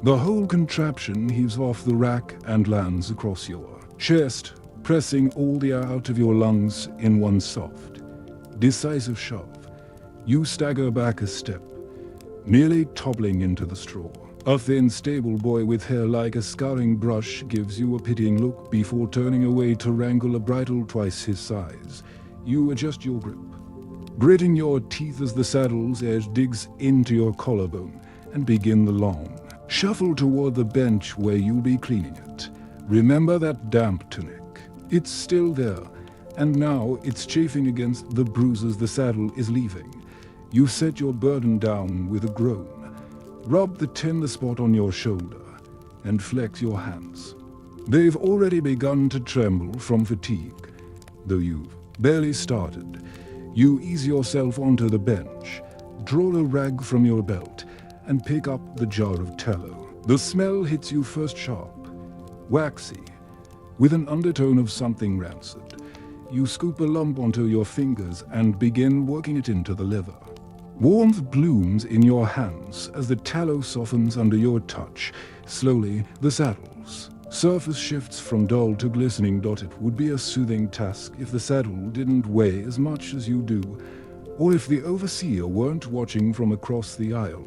The whole contraption heaves off the rack and lands across your chest, pressing all the air out of your lungs in one soft, decisive shove. You stagger back a step, nearly toppling into the straw. A thin stable boy with hair like a scouring brush gives you a pitying look before turning away to wrangle a bridle twice his size. You adjust your grip, gritting your teeth as the saddle's edge digs into your collarbone, and begin the long shuffle toward the bench where you'll be cleaning it. Remember that damp tunic. It's still there, and now it's chafing against the bruises the saddle is leaving. You set your burden down with a groan, rub the tender spot on your shoulder, and flex your hands. They've already begun to tremble from fatigue, though you've barely started. You ease yourself onto the bench, draw a rag from your belt, and pick up the jar of tallow. The smell hits you first sharp, waxy, with an undertone of something rancid. You scoop a lump onto your fingers and begin working it into the leather. Warmth blooms in your hands as the tallow softens under your touch. Slowly, the saddle's surface shifts from dull to glistening. It would be a soothing task if the saddle didn't weigh as much as you do, or if the overseer weren't watching from across the aisle.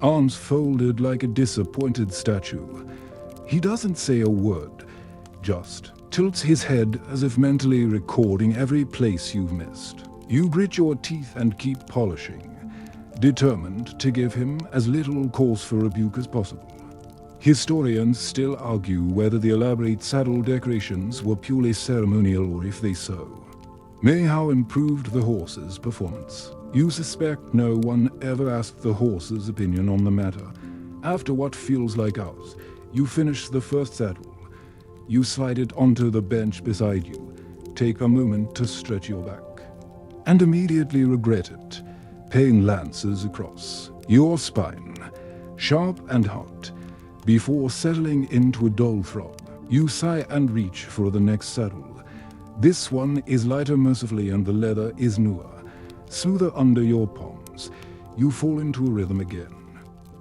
Arms folded like a disappointed statue. He doesn't say a word, just tilts his head as if mentally recording every place you've missed. You grit your teeth and keep polishing, determined to give him as little cause for rebuke as possible. Historians still argue whether the elaborate saddle decorations were purely ceremonial or if they so may have improved the horse's performance. You suspect no one ever asked the horse's opinion on the matter. After what feels like hours, you finish the first saddle. You slide it onto the bench beside you, take a moment to stretch your back, and immediately regret it. Pain lances across your spine, sharp and hot. Before settling into a dull throb, you sigh and reach for the next saddle. This one is lighter mercifully, and the leather is newer, smoother under your palms. You fall into a rhythm again,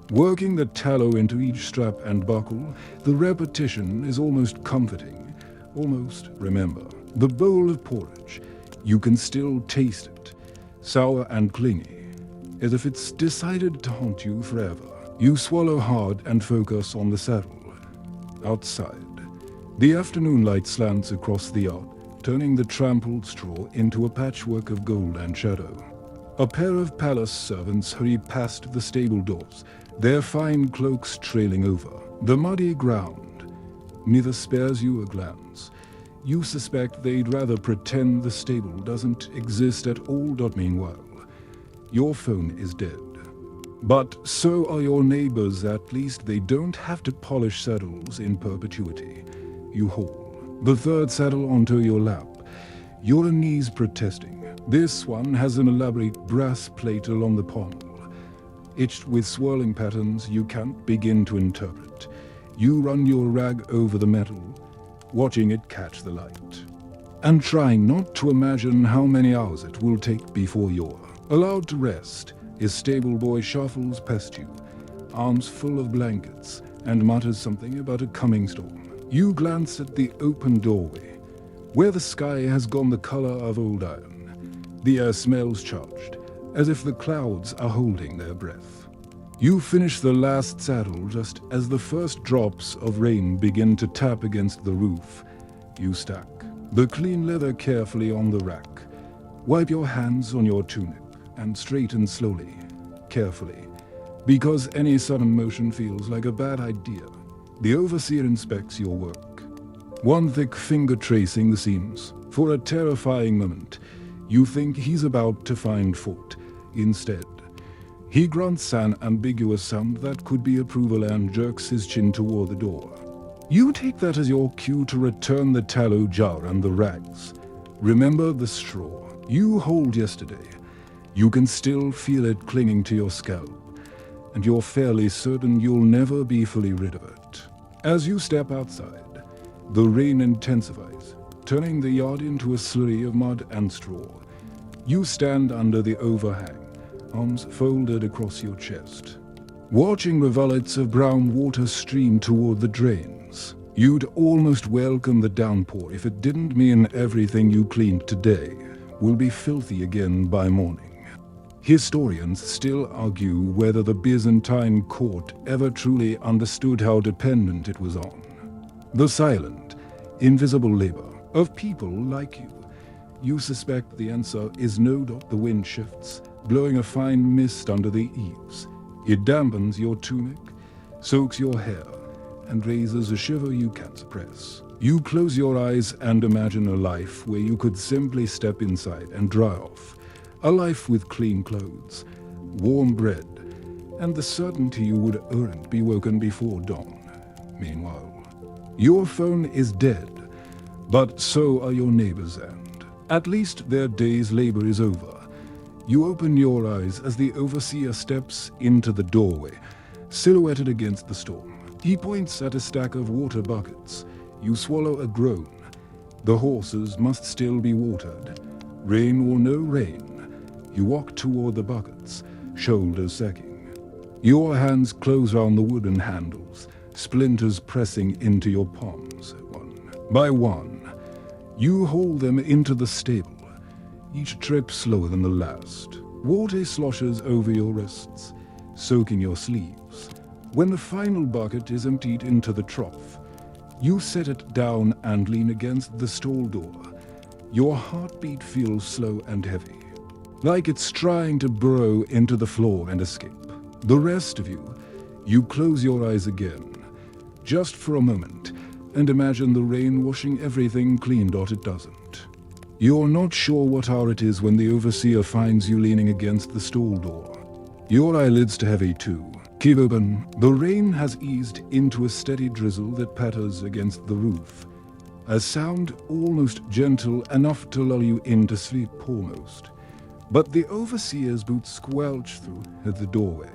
working the tallow into each strap and buckle. The repetition is almost comforting. Almost. Remember, the bowl of porridge. You can still taste it, sour and clingy, as if it's decided to haunt you forever. You swallow hard and focus on the saddle. Outside, the afternoon light slants across the yard, turning the trampled straw into a patchwork of gold and shadow. A pair of palace servants hurry past the stable doors, their fine cloaks trailing over. The muddy ground neither spares you a glance. You suspect they'd rather pretend the stable doesn't exist at all. Meanwhile, your phone is dead. But so are your neighbors. At least they don't have to polish saddles in perpetuity. You haul the third saddle onto your lap, your knees protesting. This one has an elaborate brass plate along the pommel, etched with swirling patterns you can't begin to interpret. You run your rag over the metal, watching it catch the light, and trying not to imagine how many hours it will take before you're allowed to rest. His stable boy shuffles past you, arms full of blankets, and mutters something about a coming storm. You glance at the open doorway, where the sky has gone the color of old iron. The air smells charged, as if the clouds are holding their breath. You finish the last saddle just as the first drops of rain begin to tap against the roof. You stack the clean leather carefully on the rack, wipe your hands on your tunic, and straighten slowly, carefully, because any sudden motion feels like a bad idea. The overseer inspects your work, one thick finger tracing the seams. For a terrifying moment, you think he's about to find fault. Instead, he grunts an ambiguous sound that could be approval and jerks his chin toward the door. You take that as your cue to return the tallow jar and the rags. Remember the straw you hold yesterday. You can still feel it clinging to your scalp, and you're fairly certain you'll never be fully rid of it. As you step outside, the rain intensifies, turning the yard into a slurry of mud and straw. You stand under the overhang, arms folded across your chest, watching rivulets of brown water stream toward the drains. You'd almost welcome the downpour if it didn't mean everything you cleaned today will be filthy again by morning. Historians still argue whether the Byzantine court ever truly understood how dependent it was on the silent, invisible labor of people like you. You suspect the answer is no. The wind shifts, blowing a fine mist under the eaves. It dampens your tunic, soaks your hair, and raises a shiver you can't suppress. You close your eyes and imagine a life where you could simply step inside and dry off. A life with clean clothes, warm bread, and the certainty you would earn be woken before dawn. Meanwhile, your phone is dead, but so are your neighbors, and at least their day's labor is over. You open your eyes as the overseer steps into the doorway, silhouetted against the storm. He points at a stack of water buckets. You swallow a groan. The horses must still be watered. Rain or no rain, you walk toward the buckets, shoulders sagging. Your hands close around the wooden handles, splinters pressing into your palms. One by one, you haul them into the stable, each trip slower than the last. Water sloshes over your wrists, soaking your sleeves. When the final bucket is emptied into the trough, you set it down and lean against the stall door. Your heartbeat feels slow and heavy, like it's trying to burrow into the floor and escape. The rest of you close your eyes again, just for a moment, and imagine the rain washing everything clean. It doesn't. You're not sure what hour it is when the overseer finds you leaning against the stall door. Your eyelids are heavy too. Keep open. The rain has eased into a steady drizzle that patters against the roof. A sound almost gentle enough to lull you into sleep almost. But the overseer's boots squelch through at the doorway,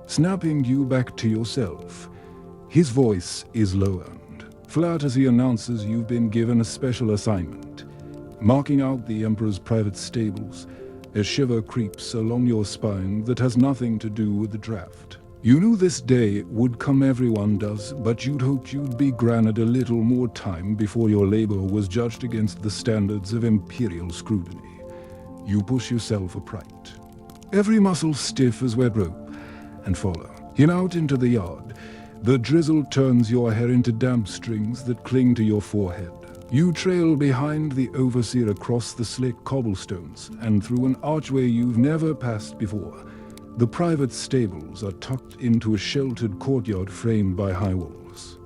snapping you back to yourself. His voice is low and flat as he announces you've been given a special assignment, marking out the Emperor's private stables. A shiver creeps along your spine that has nothing to do with the draft. You knew this day would come, everyone does, but you'd hoped you'd be granted a little more time before your labor was judged against the standards of imperial scrutiny. You push yourself upright, every muscle stiff as wet rope, and follow him out into the yard. The drizzle turns your hair into damp strings that cling to your forehead. You trail behind the overseer across the slick cobblestones and through an archway you've never passed before. The private stables are tucked into a sheltered courtyard framed by high walls,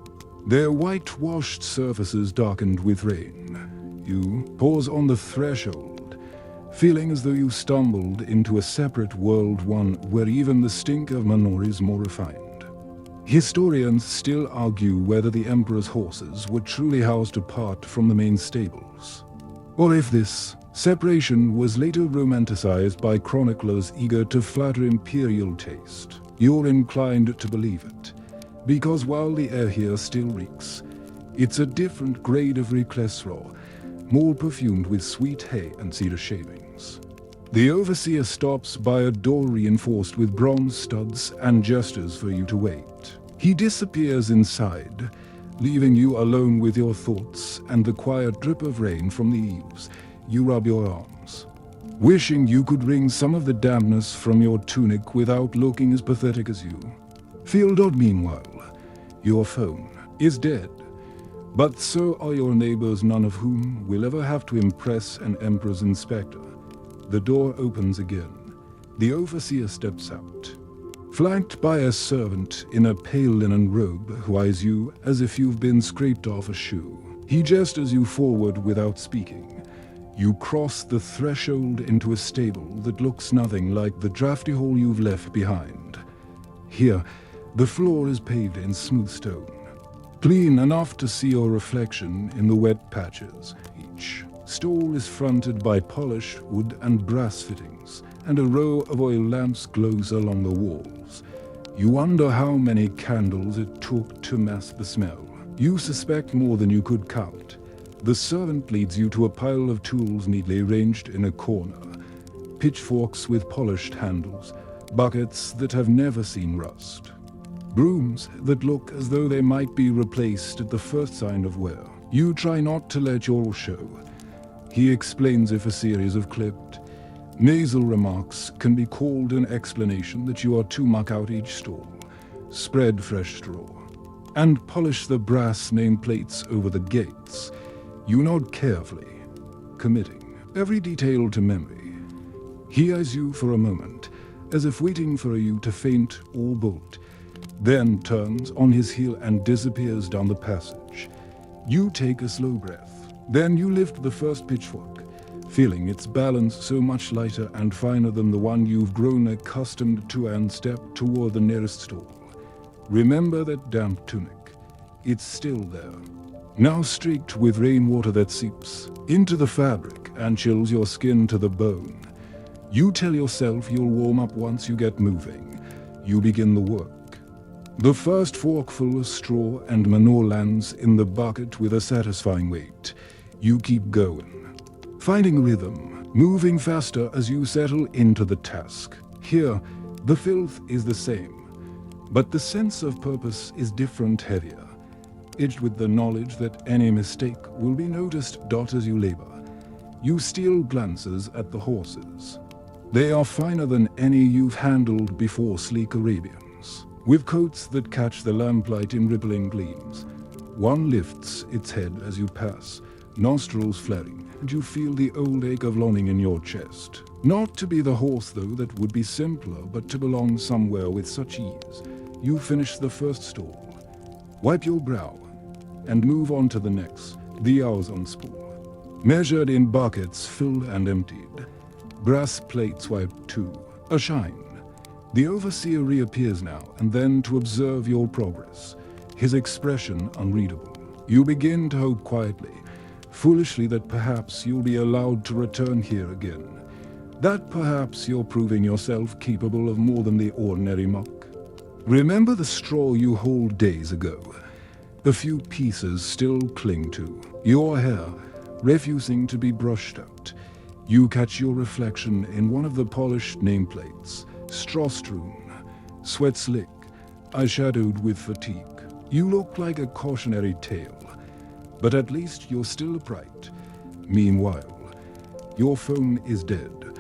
their whitewashed surfaces darkened with rain. You pause on the threshold, feeling as though you stumbled into a separate world, one where even the stink of manure is more refined. Historians still argue whether the Emperor's horses were truly housed apart from the main stables, or if this separation was later romanticized by chroniclers eager to flatter imperial taste. You're inclined to believe it, because while the air here still reeks, It's a different grade of reclesraw, more perfumed with sweet hay and cedar shavings. The overseer stops by a door reinforced with bronze studs and gestures for you to wait. He disappears inside, leaving you alone with your thoughts and the quiet drip of rain from the eaves. You rub your arms, wishing you could wring some of the dampness from your tunic without looking as pathetic as you. Fieldod, meanwhile, your phone, is dead. But so are your neighbors, none of whom will ever have to impress an emperor's inspector. The door opens again. The overseer steps out, flanked by a servant in a pale linen robe who eyes you as if you've been scraped off a shoe. He gestures you forward without speaking. You cross the threshold into a stable that looks nothing like the drafty hole you've left behind. Here, the floor is paved in smooth stone, clean enough to see your reflection in the wet patches. Each stall is fronted by polished wood and brass fittings, and a row of oil lamps glows along the walls. You wonder how many candles it took to mask the smell. You suspect more than you could count. The servant leads you to a pile of tools neatly arranged in a corner. Pitchforks with polished handles, buckets that have never seen rust, brooms that look as though they might be replaced at the first sign of wear. You try not to let your show. He explains if a series of clipped, nasal remarks can be called an explanation that you are to muck out each stall, spread fresh straw, and polish the brass nameplates over the gates. You nod carefully, committing every detail to memory. He eyes you for a moment, as if waiting for you to faint or bolt, then turns on his heel and disappears down the passage. You take a slow breath. Then you lift the first pitchfork, feeling its balance so much lighter and finer than the one you've grown accustomed to, and step toward the nearest stall. Remember that damp tunic. It's still there, now streaked with rainwater that seeps into the fabric and chills your skin to the bone. You tell yourself you'll warm up once you get moving. You begin the work. The first forkful of straw and manure lands in the bucket with a satisfying weight. You keep going, finding rhythm, moving faster as you settle into the task. Here, the filth is the same, but the sense of purpose is different, heavier, edged with the knowledge that any mistake will be noticed. As you labor, you steal glances at the horses. They are finer than any you've handled before, sleek Arabians, with coats that catch the lamplight in rippling gleams. One lifts its head as you pass, nostrils flaring, and you feel the old ache of longing in your chest. Not to be the horse, though, that would be simpler, but to belong somewhere with such ease. You finish the first stall, wipe your brow, and move on to the next. The hours on spool, measured in buckets filled and emptied. Brass plates wiped too, a shine. The overseer reappears now and then to observe your progress, his expression unreadable. You begin to hope quietly, foolishly, that perhaps you'll be allowed to return here again. That perhaps you're proving yourself capable of more than the ordinary muck. Remember the straw you hauled days ago? A few pieces still cling to your hair, refusing to be brushed out. You catch your reflection in one of the polished nameplates, straw-strewn, sweat slick, eyeshadowed with fatigue. You look like a cautionary tale, but at least you're still upright. Meanwhile, your phone is dead.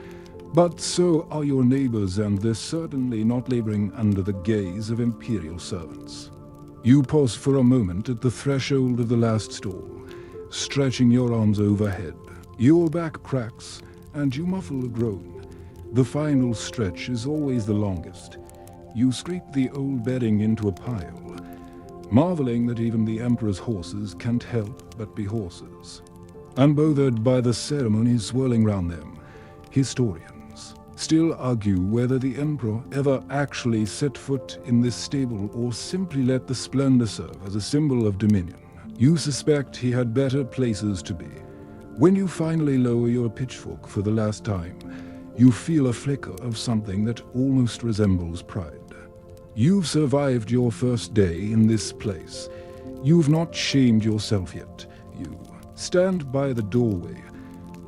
But so are your neighbors, and they're certainly not laboring under the gaze of imperial servants. You pause for a moment at the threshold of the last stall, stretching your arms overhead. Your back cracks, and you muffle a groan. The final stretch is always the longest. You scrape the old bedding into a pile, marveling that even the emperor's horses can't help but be horses. Unbothered by the ceremonies swirling round them, historians still argue whether the emperor ever actually set foot in this stable or simply let the splendor serve as a symbol of dominion. You suspect he had better places to be. When you finally lower your pitchfork for the last time, you feel a flicker of something that almost resembles pride. You've survived your first day in this place. You've not shamed yourself yet. You stand by the doorway,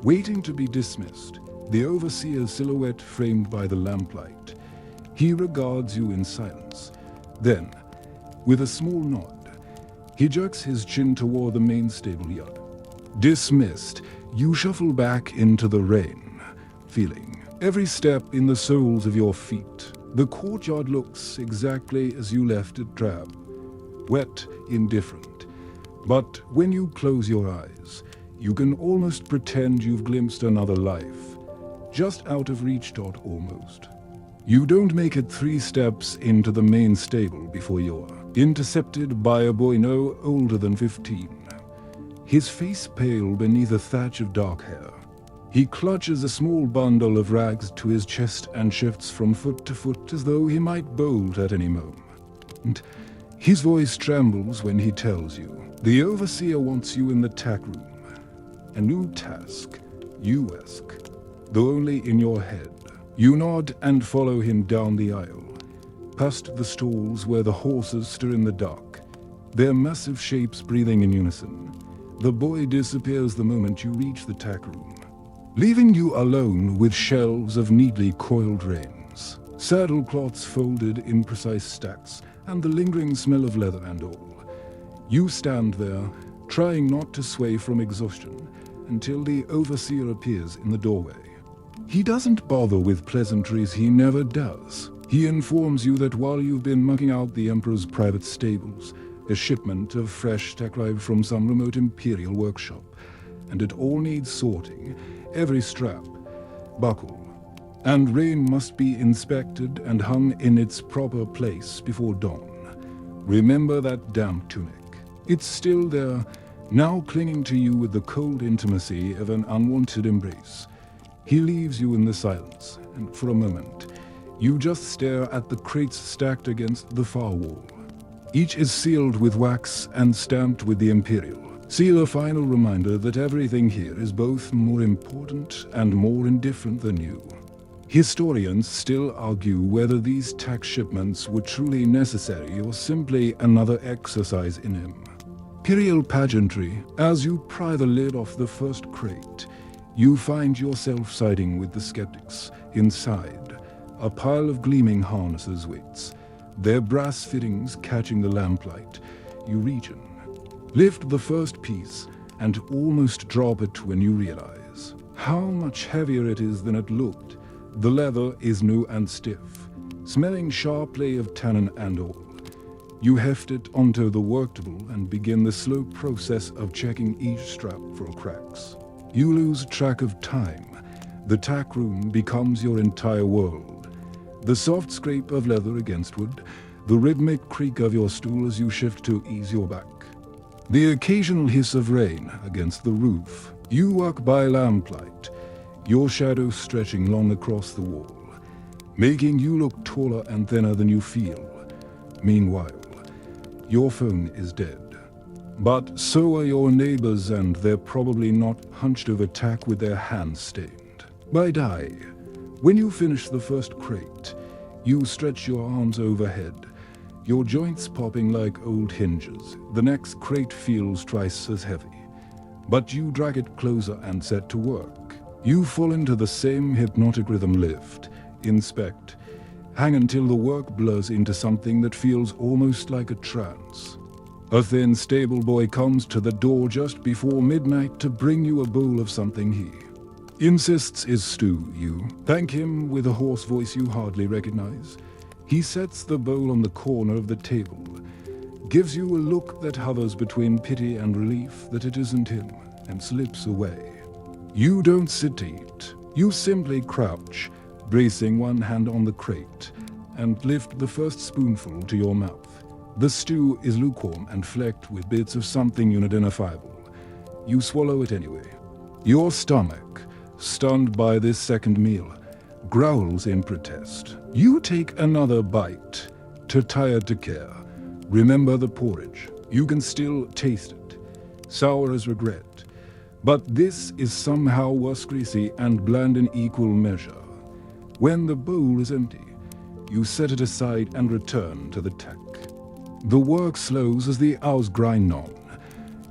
waiting to be dismissed, the overseer's silhouette framed by the lamplight. He regards you in silence. Then, with a small nod, he jerks his chin toward the main stable yard. Dismissed, you shuffle back into the rain, feeling every step in the soles of your feet. The courtyard looks exactly as you left it, drab, wet, indifferent. But when you close your eyes, you can almost pretend you've glimpsed another life, just out of reach. Almost. You don't make it 3 steps into the main stable before you're intercepted by a boy no older than 15. His face pale beneath a thatch of dark hair. He clutches a small bundle of rags to his chest and shifts from foot to foot as though he might bolt at any moment. His voice trembles when he tells you, the overseer wants you in the tack room. A new task, you ask, though only in your head. You nod and follow him down the aisle, past the stalls where the horses stir in the dark, their massive shapes breathing in unison. The boy disappears the moment you reach the tack room, leaving you alone with shelves of neatly coiled reins, saddle cloths folded in precise stacks, and the lingering smell of leather and all. You stand there, trying not to sway from exhaustion, until the overseer appears in the doorway. He doesn't bother with pleasantries, he never does. He informs you that while you've been mucking out the Emperor's private stables, a shipment of fresh tech arrived from some remote Imperial workshop, and it all needs sorting, every strap, buckle, and rein must be inspected and hung in its proper place before dawn. Remember that damp tunic. It's still there, now clinging to you with the cold intimacy of an unwanted embrace. He leaves you in the silence, and for a moment, you just stare at the crates stacked against the far wall. Each is sealed with wax and stamped with the Imperial. Seal a final reminder that everything here is both more important and more indifferent than you. Historians still argue whether these tax shipments were truly necessary or simply another exercise in Imperial pageantry. As you pry the lid off the first crate, you find yourself siding with the skeptics. Inside, a pile of gleaming harnesses waits, their brass fittings catching the lamplight. You reach in, lift the first piece, and almost drop it when you realize how much heavier it is than it looked. The leather is new and stiff, smelling sharply of tannin and oil. You heft it onto the work table and begin the slow process of checking each strap for cracks. You lose track of time. The tack room becomes your entire world. The soft scrape of leather against wood, the rhythmic creak of your stool as you shift to ease your back, the occasional hiss of rain against the roof. You work by lamplight, your shadow stretching long across the wall, making you look taller and thinner than you feel. Meanwhile, your phone is dead. But so are your neighbors, and they're probably not hunched over tack with their hands stained by dye. When you finish the first crate, you stretch your arms overhead, your joints popping like old hinges. The next crate feels twice as heavy, but you drag it closer and set to work. You fall into the same hypnotic rhythm: lift, inspect, hang until the work blurs into something that feels almost like a trance. A thin stable boy comes to the door just before midnight to bring you a bowl of something he insists is stew. You thank him with a hoarse voice you hardly recognize. He sets the bowl on the corner of the table, gives you a look that hovers between pity and relief that it isn't him, and slips away. You don't sit to eat. You simply crouch, bracing one hand on the crate, and lift the first spoonful to your mouth. The stew is lukewarm and flecked with bits of something unidentifiable. You swallow it anyway. Your stomach, stunned by this second meal, growls in protest. You take another bite, too tired to care. Remember the porridge. You can still taste it, sour as regret. But this is somehow worse, greasy and bland in equal measure. When the bowl is empty, you set it aside and return to the tack. The work slows as the hours grind on.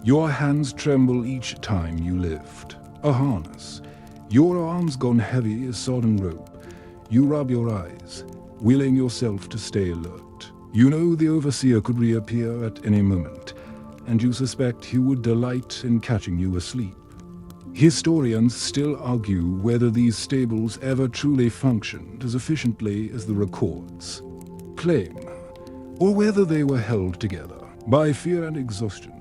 Your hands tremble each time you lift. A harness. Your arms gone heavy as sodden rope. You rub your eyes, willing yourself to stay alert. You know the overseer could reappear at any moment, and you suspect he would delight in catching you asleep. Historians still argue whether these stables ever truly functioned as efficiently as the records claim, or whether they were held together by fear and exhaustion.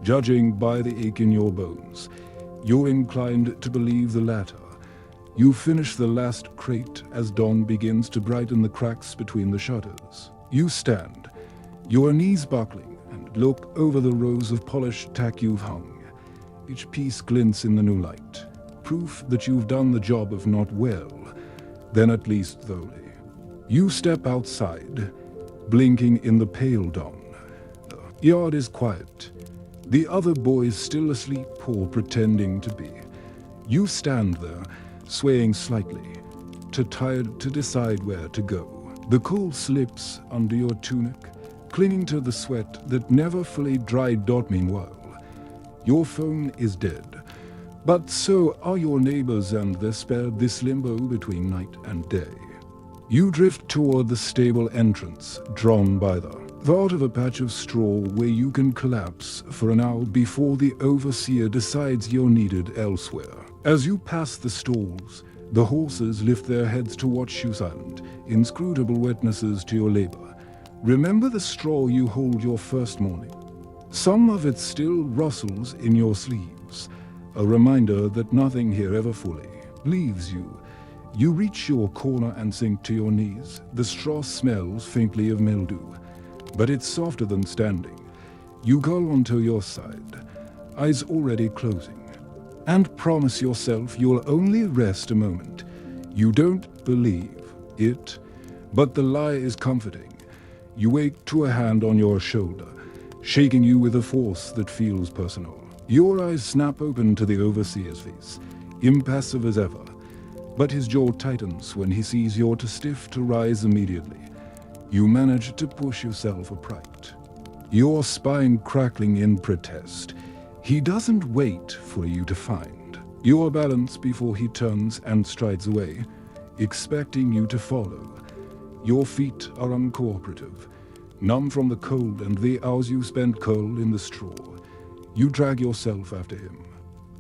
Judging by the ache in your bones, you're inclined to believe the latter. You finish the last crate as dawn begins to brighten the cracks between the shutters. You stand, your knees buckling, and look over the rows of polished tack you've hung. Each piece glints in the new light, proof that you've done the job if not well, then at least thoroughly. You step outside, blinking in the pale dawn. The yard is quiet. The other boys still asleep or pretending to be. You stand there, swaying slightly, too tired to decide where to go. The coal slips under your tunic, clinging to the sweat that never fully dried. Meanwhile, your phone is dead, but so are your neighbors and their spare this limbo between night and day. You drift toward the stable entrance, drawn by the thought of a patch of straw where you can collapse for an hour before the overseer decides you're needed elsewhere. As you pass the stalls, the horses lift their heads to watch you silent, inscrutable witnesses to your labor. Remember the straw you hold your first morning? Some of it still rustles in your sleeves, a reminder that nothing here ever fully leaves you. You reach your corner and sink to your knees. The straw smells faintly of mildew, but it's softer than standing. You curl onto your side, eyes already closing, and promise yourself you'll only rest a moment. You don't believe it, but the lie is comforting. You wake to a hand on your shoulder, shaking you with a force that feels personal. Your eyes snap open to the overseer's face, impassive as ever, but his jaw tightens when he sees you're too stiff to rise immediately. You manage to push yourself upright, your spine crackling in protest. He doesn't wait for you to find your balance before he turns and strides away, expecting you to follow. Your feet are uncooperative, numb from the cold and the hours you spent curled in the straw. You drag yourself after him,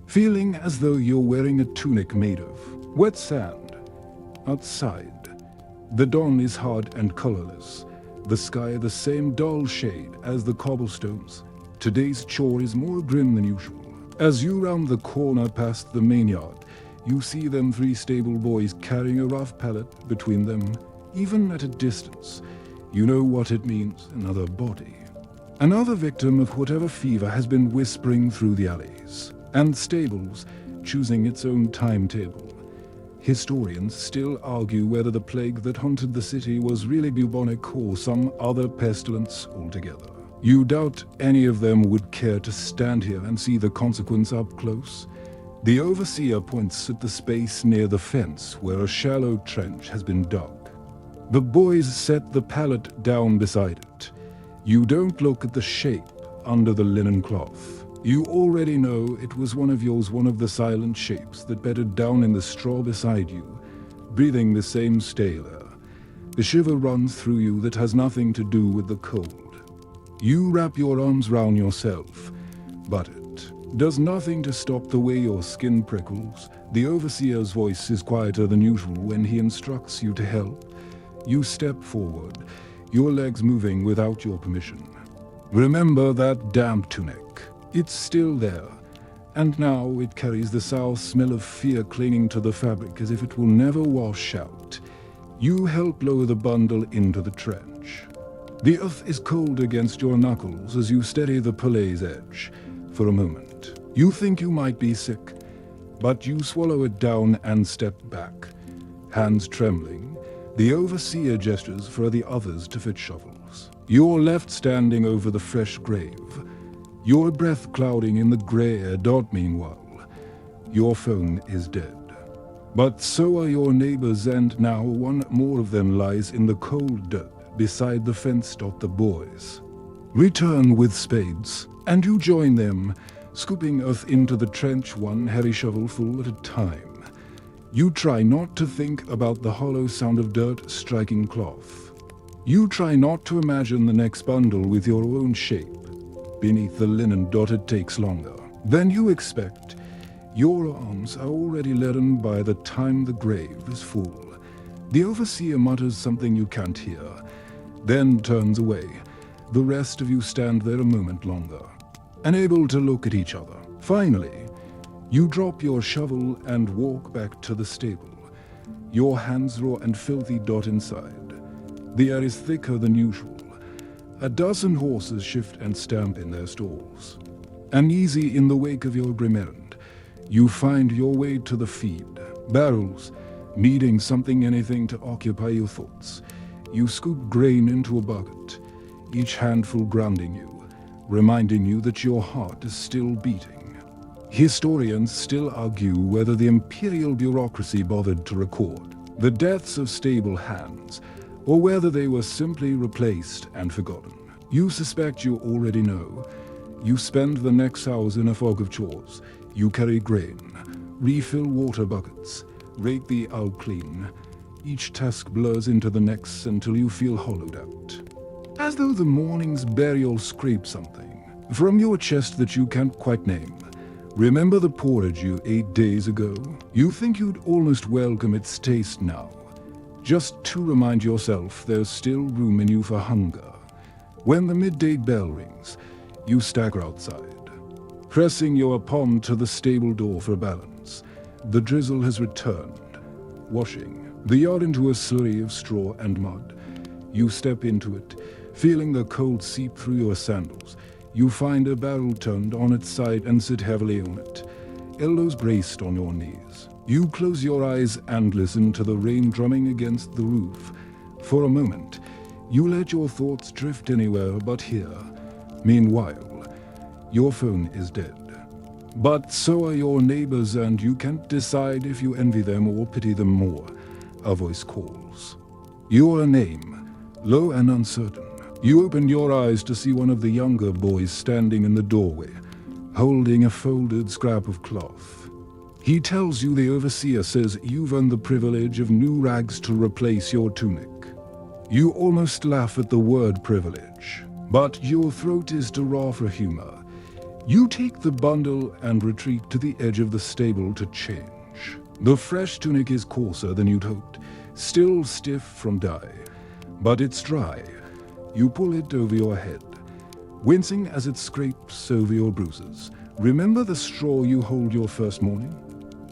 feeling as though you're wearing a tunic made of wet sand. Outside, the dawn is hard and colorless, the sky the same dull shade as the cobblestones. Today's chore is more grim than usual. As you round the corner past the main yard, you see them three stable boys carrying a rough pallet between them. Even at a distance, you know what it means: another body. Another victim of whatever fever has been whispering through the alleys, and stables choosing its own timetable. Historians still argue whether the plague that haunted the city was really bubonic or some other pestilence altogether. You doubt any of them would care to stand here and see the consequence up close. The overseer points at the space near the fence where a shallow trench has been dug. The boys set the pallet down beside it. You don't look at the shape under the linen cloth. You already know it was one of the silent shapes that bedded down in the straw beside you, breathing the same stale air. The shiver runs through you that has nothing to do with the cold. You wrap your arms round yourself, but it does nothing to stop the way your skin prickles. The overseer's voice is quieter than usual when he instructs you to help. You step forward, your legs moving without your permission. Remember that damp tunic. It's still there, and now it carries the sour smell of fear clinging to the fabric as if it will never wash out. You help lower the bundle into the trench. The earth is cold against your knuckles as you steady the pallet's edge. For a moment, you think you might be sick, but you swallow it down and step back. Hands trembling, the overseer gestures for the others to fetch shovels. You're left standing over the fresh grave, your breath clouding in the grey air. Meanwhile, your phone is dead. But so are your neighbors, and now one more of them lies in the cold dirt beside the fence. The boys return with spades, and you join them, scooping earth into the trench one heavy shovelful at a time. You try not to think about the hollow sound of dirt striking cloth. You try not to imagine the next bundle with your own shape. Beneath the linen dot it takes longer than you expect. Your arms are already leaden by the time the grave is full. The overseer mutters something you can't hear, then turns away. The rest of you stand there a moment longer, unable to look at each other. Finally, you drop your shovel and walk back to the stable. Your hands raw and filthy dot inside. The air is thicker than usual. A dozen horses shift and stamp in their stalls. Uneasy in the wake of your grim errand, you find your way to the feed. Barrels, needing something, anything to occupy your thoughts. You scoop grain into a bucket, each handful grounding you, reminding you that your heart is still beating. Historians still argue whether the imperial bureaucracy bothered to record the deaths of stable hands, or whether they were simply replaced and forgotten. You suspect you already know. You spend the next hours in a fog of chores. You carry grain, refill water buckets, rake the owl clean. Each task blurs into the next until you feel hollowed out. As though the morning's burial scraped something from your chest that you can't quite name. Remember the porridge you ate days ago? You think you'd almost welcome its taste now, just to remind yourself there's still room in you for hunger. When the midday bell rings, you stagger outside, pressing your palm to the stable door for balance. The drizzle has returned, washing the yard into a slurry of straw and mud. You step into it, feeling the cold seep through your sandals. You find a barrel turned on its side and sit heavily on it, elbows braced on your knees. You close your eyes and listen to the rain drumming against the roof. For a moment, you let your thoughts drift anywhere but here. Meanwhile, your phone is dead. But so are your neighbors, and you can't decide if you envy them or pity them more. A voice calls. Your name, low and uncertain. You open your eyes to see one of the younger boys standing in the doorway, holding a folded scrap of cloth. He tells you the overseer says you've earned the privilege of new rags to replace your tunic. You almost laugh at the word privilege, but your throat is too raw for humor. You take the bundle and retreat to the edge of the stable to change. The fresh tunic is coarser than you'd hoped, still stiff from dye, but it's dry. You pull it over your head, wincing as it scrapes over your bruises. Remember the straw you hold your first morning?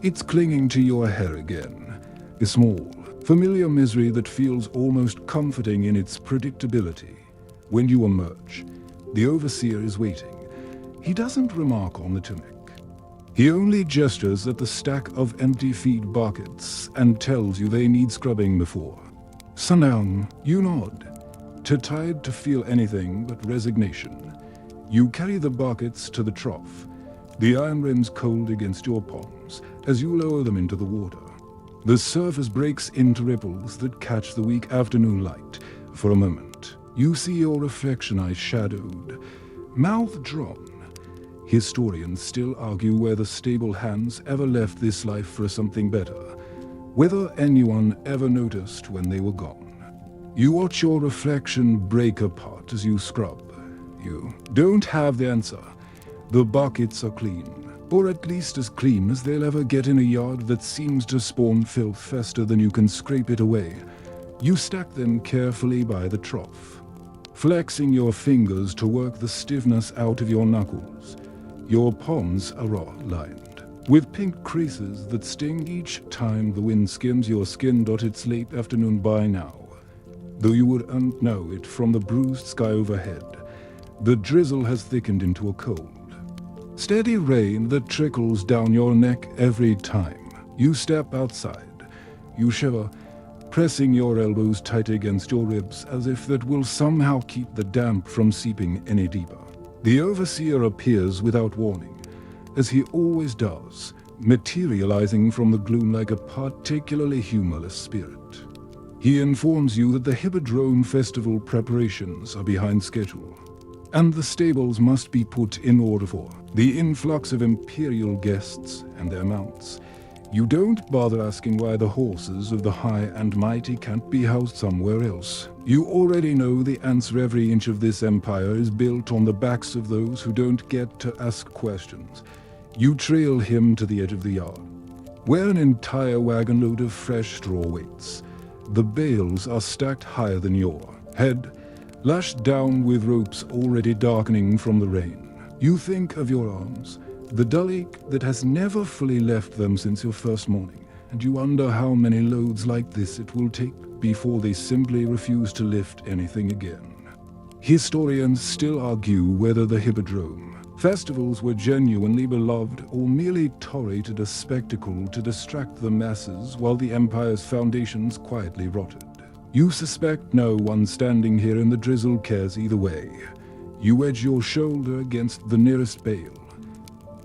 It's clinging to your hair again, a small, familiar misery that feels almost comforting in its predictability. When you emerge, the overseer is waiting. He doesn't remark on the tunic. He only gestures at the stack of empty feed buckets and tells you they need scrubbing before sundown. You nod, too tired to feel anything but resignation. You carry the buckets to the trough, the iron rims cold against your palms as you lower them into the water. The surface breaks into ripples that catch the weak afternoon light. For a moment, you see your reflection eyes shadowed, mouth drawn. Historians still argue whether stable hands ever left this life for something better, whether anyone ever noticed when they were gone. You watch your reflection break apart as you scrub. You don't have the answer. The buckets are clean, or at least as clean as they'll ever get in a yard that seems to spawn filth faster than you can scrape it away. You stack them carefully by the trough, flexing your fingers to work the stiffness out of your knuckles. Your palms are raw-lined, with pink creases that sting each time the wind skims your skin. It's late afternoon by now, though you wouldn't know it from the bruised sky overhead. The drizzle has thickened into a cold, steady rain that trickles down your neck every time you step outside. You shiver, pressing your elbows tight against your ribs as if that will somehow keep the damp from seeping any deeper. The overseer appears without warning, as he always does, materializing from the gloom like a particularly humorless spirit. He informs you that the Hippodrome Festival preparations are behind schedule. and the stables must be put in order for the influx of imperial guests and their mounts. You don't bother asking why the horses of the high and mighty can't be housed somewhere else. You already know the answer. Every inch of this empire is built on the backs of those who don't get to ask questions. You trail him to the edge of the yard, where an entire wagon load of fresh straw waits. The bales are stacked higher than your head, lashed down with ropes already darkening from the rain. You think of your arms, the dull ache that has never fully left them since your first morning, and you wonder how many loads like this it will take before they simply refuse to lift anything again. Historians still argue whether the Hippodrome festivals were genuinely beloved or merely tolerated a spectacle to distract the masses while the empire's foundations quietly rotted. You suspect no one standing here in the drizzle cares either way. You wedge your shoulder against the nearest bale,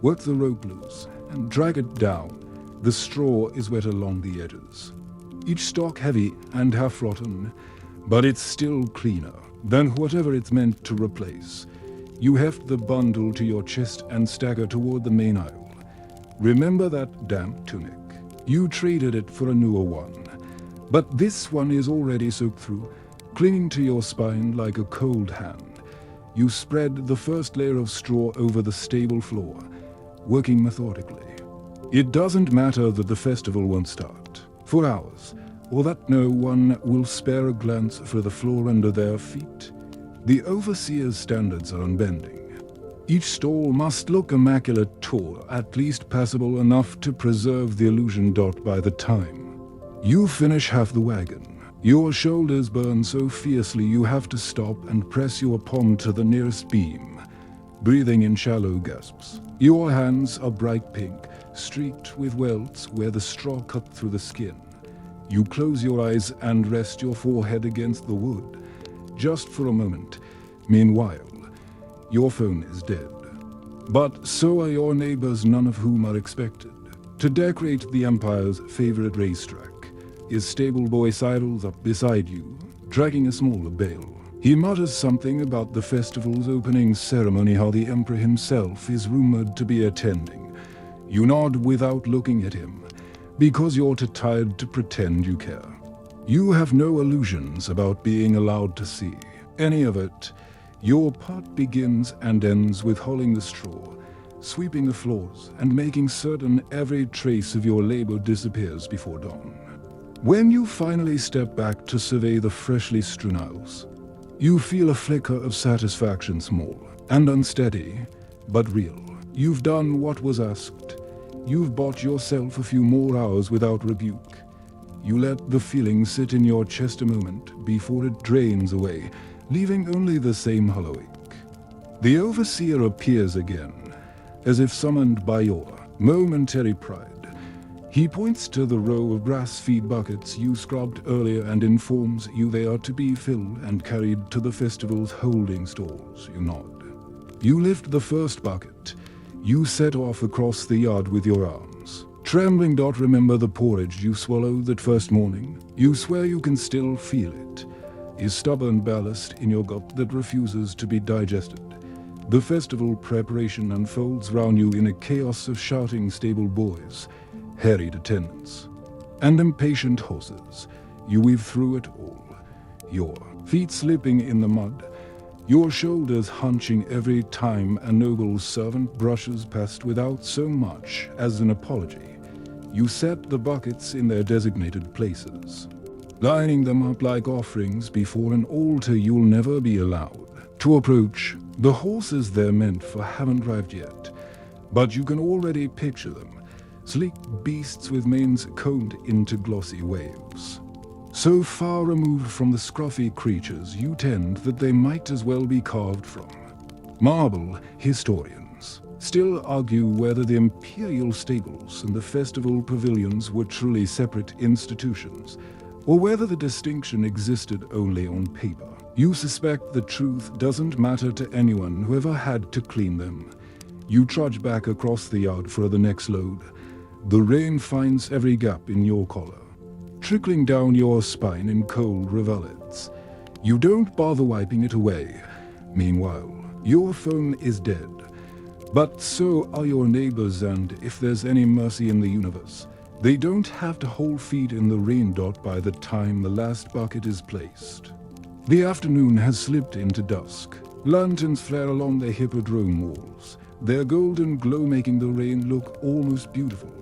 work the rope loose, and drag it down. The straw is wet along the edges, each stalk heavy and half-rotten, but it's still cleaner than whatever it's meant to replace. You heft the bundle to your chest and stagger toward the main aisle. Remember that damp tunic? You traded it for a newer one, but this one is already soaked through, clinging to your spine like a cold hand. You spread the first layer of straw over the stable floor, working methodically. It doesn't matter that the festival won't start for hours, or that no one will spare a glance for the floor under their feet. The overseer's standards are unbending. Each stall must look immaculate, or at least passable enough to preserve the illusion. By the time you finish half the wagon, your shoulders burn so fiercely you have to stop and press your palm to the nearest beam, breathing in shallow gasps. Your hands are bright pink, streaked with welts where the straw cut through the skin. You close your eyes and rest your forehead against the wood, just for a moment. Meanwhile, your phone is dead. But so are your neighbors, none of whom are expected. To decorate the Empire's favorite racetrack is stable boy sidles up beside you, dragging a smaller bale. He mutters something about the festival's opening ceremony, how the Emperor himself is rumored to be attending. You nod without looking at him, because you're too tired to pretend you care. You have no illusions about being allowed to see any of it. Your part begins and ends with hauling the straw, sweeping the floors, and making certain every trace of your labor disappears before dawn. When you finally step back to survey the freshly strewn aisles, you feel a flicker of satisfaction, small and unsteady, but real. You've done what was asked. You've bought yourself a few more hours without rebuke. You let the feeling sit in your chest a moment before it drains away, leaving only the same hollow ache. The overseer appears again, as if summoned by your momentary pride. He points to the row of brass feed buckets you scrubbed earlier and informs you they are to be filled and carried to the festival's holding stalls. You nod. You lift the first bucket. You set off across the yard with your arms. Trembling. Remember the porridge you swallowed that first morning? You swear you can still feel it. Is stubborn ballast in your gut that refuses to be digested. The festival preparation unfolds round you in a chaos of shouting stable boys, harried attendants, and impatient horses. You weave through it all, your feet slipping in the mud, your shoulders hunching every time a noble servant brushes past without so much as an apology. You set the buckets in their designated places, lining them up like offerings before an altar you'll never be allowed to approach. The horses they're meant for haven't arrived yet, but you can already picture them, sleek beasts with manes combed into glossy waves. So far removed from the scruffy creatures you tend that they might as well be carved from marble. Historians still argue whether the imperial stables and the festival pavilions were truly separate institutions, or whether the distinction existed only on paper. You suspect the truth doesn't matter to anyone who ever had to clean them. You trudge back across the yard for the next load. The rain finds every gap in your collar, trickling down your spine in cold rivulets. You don't bother wiping it away. Meanwhile, Your phone is dead. But so are your neighbors, and if there's any mercy in the universe, they don't have to hold feet in the rain dot by the time the last bucket is placed. The afternoon has slipped into dusk. Lanterns flare along the hippodrome walls, their golden glow making the rain look almost beautiful.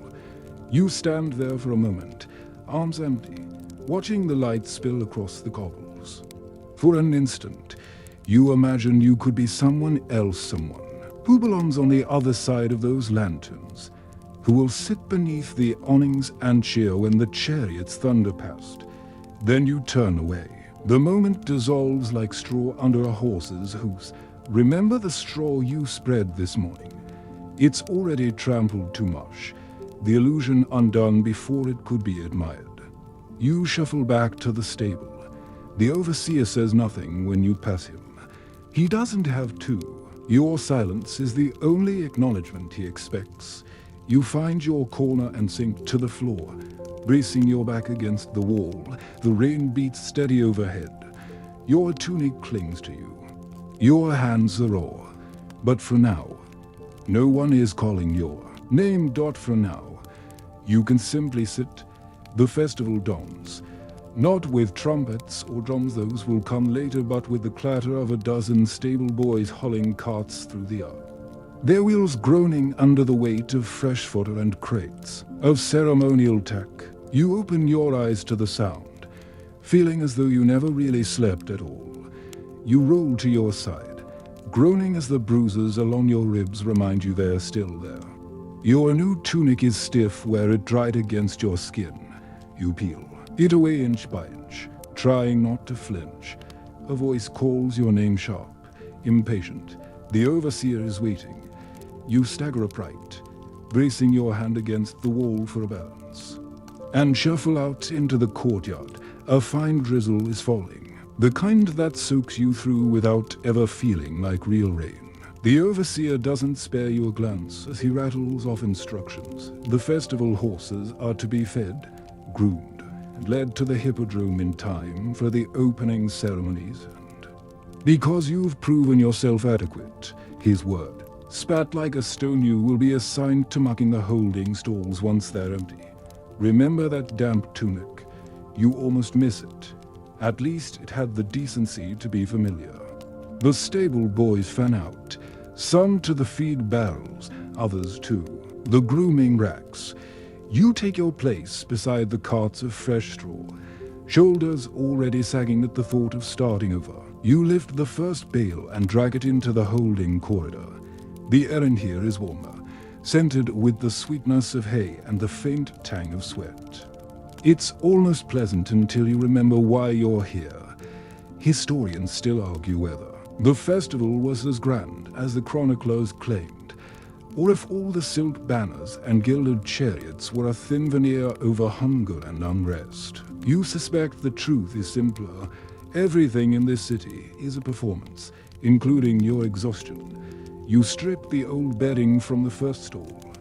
You stand there for a moment, arms empty, watching the light spill across the cobbles. For an instant, you imagine you could be someone who belongs on the other side of those lanterns, who will sit beneath the awnings and cheer when the chariots thunder past. Then you turn away. The moment dissolves like straw under a horse's hoofs. Remember the straw you spread this morning. It's already trampled to mush, the illusion undone before it could be admired. You shuffle back to the stable. The overseer says nothing when you pass him. He doesn't have to. Your silence is the only acknowledgement he expects. You find your corner and sink to the floor, bracing your back against the wall. The rain beats steady overhead. Your tunic clings to you. Your hands are raw. But for now, no one is calling your name. For now, you can simply sit. The festival dawns. Not with trumpets or drums, those will come later, but with the clatter of a dozen stable boys hauling carts through the yard. Their wheels groaning under the weight of fresh fodder and crates of ceremonial tack. You open your eyes to the sound, feeling as though you never really slept at all. You roll to your side, groaning as the bruises along your ribs remind you they're still there. Your new tunic is stiff where it dried against your skin. You peel it away inch by inch, trying not to flinch. A voice calls your name sharp, impatient. The overseer is waiting. You stagger upright, bracing your hand against the wall for a balance, and shuffle out into the courtyard. A fine drizzle is falling, the kind that soaks you through without ever feeling like real rain. The overseer doesn't spare you a glance as he rattles off instructions. The festival horses are to be fed, groomed, and led to the hippodrome in time for the opening ceremonies, and because you've proven yourself adequate, his word, spat like a stone, you will be assigned to mucking the holding stalls once they're empty. Remember that damp tunic? You almost miss it. At least it had the decency to be familiar. The stable boys fan out, some to the feed barrels, others to the grooming racks. You take your place beside the carts of fresh straw, shoulders already sagging at the thought of starting over. You lift the first bale and drag it into the holding corridor. The air in here is warmer, scented with the sweetness of hay and the faint tang of sweat. It's almost pleasant until you remember why you're here. Historians still argue whether the festival was as grand as the chroniclers claimed, or if all the silk banners and gilded chariots were a thin veneer over hunger and unrest. You suspect the truth is simpler. Everything in this city is a performance, including your exhaustion. You strip the old bedding from the first stall,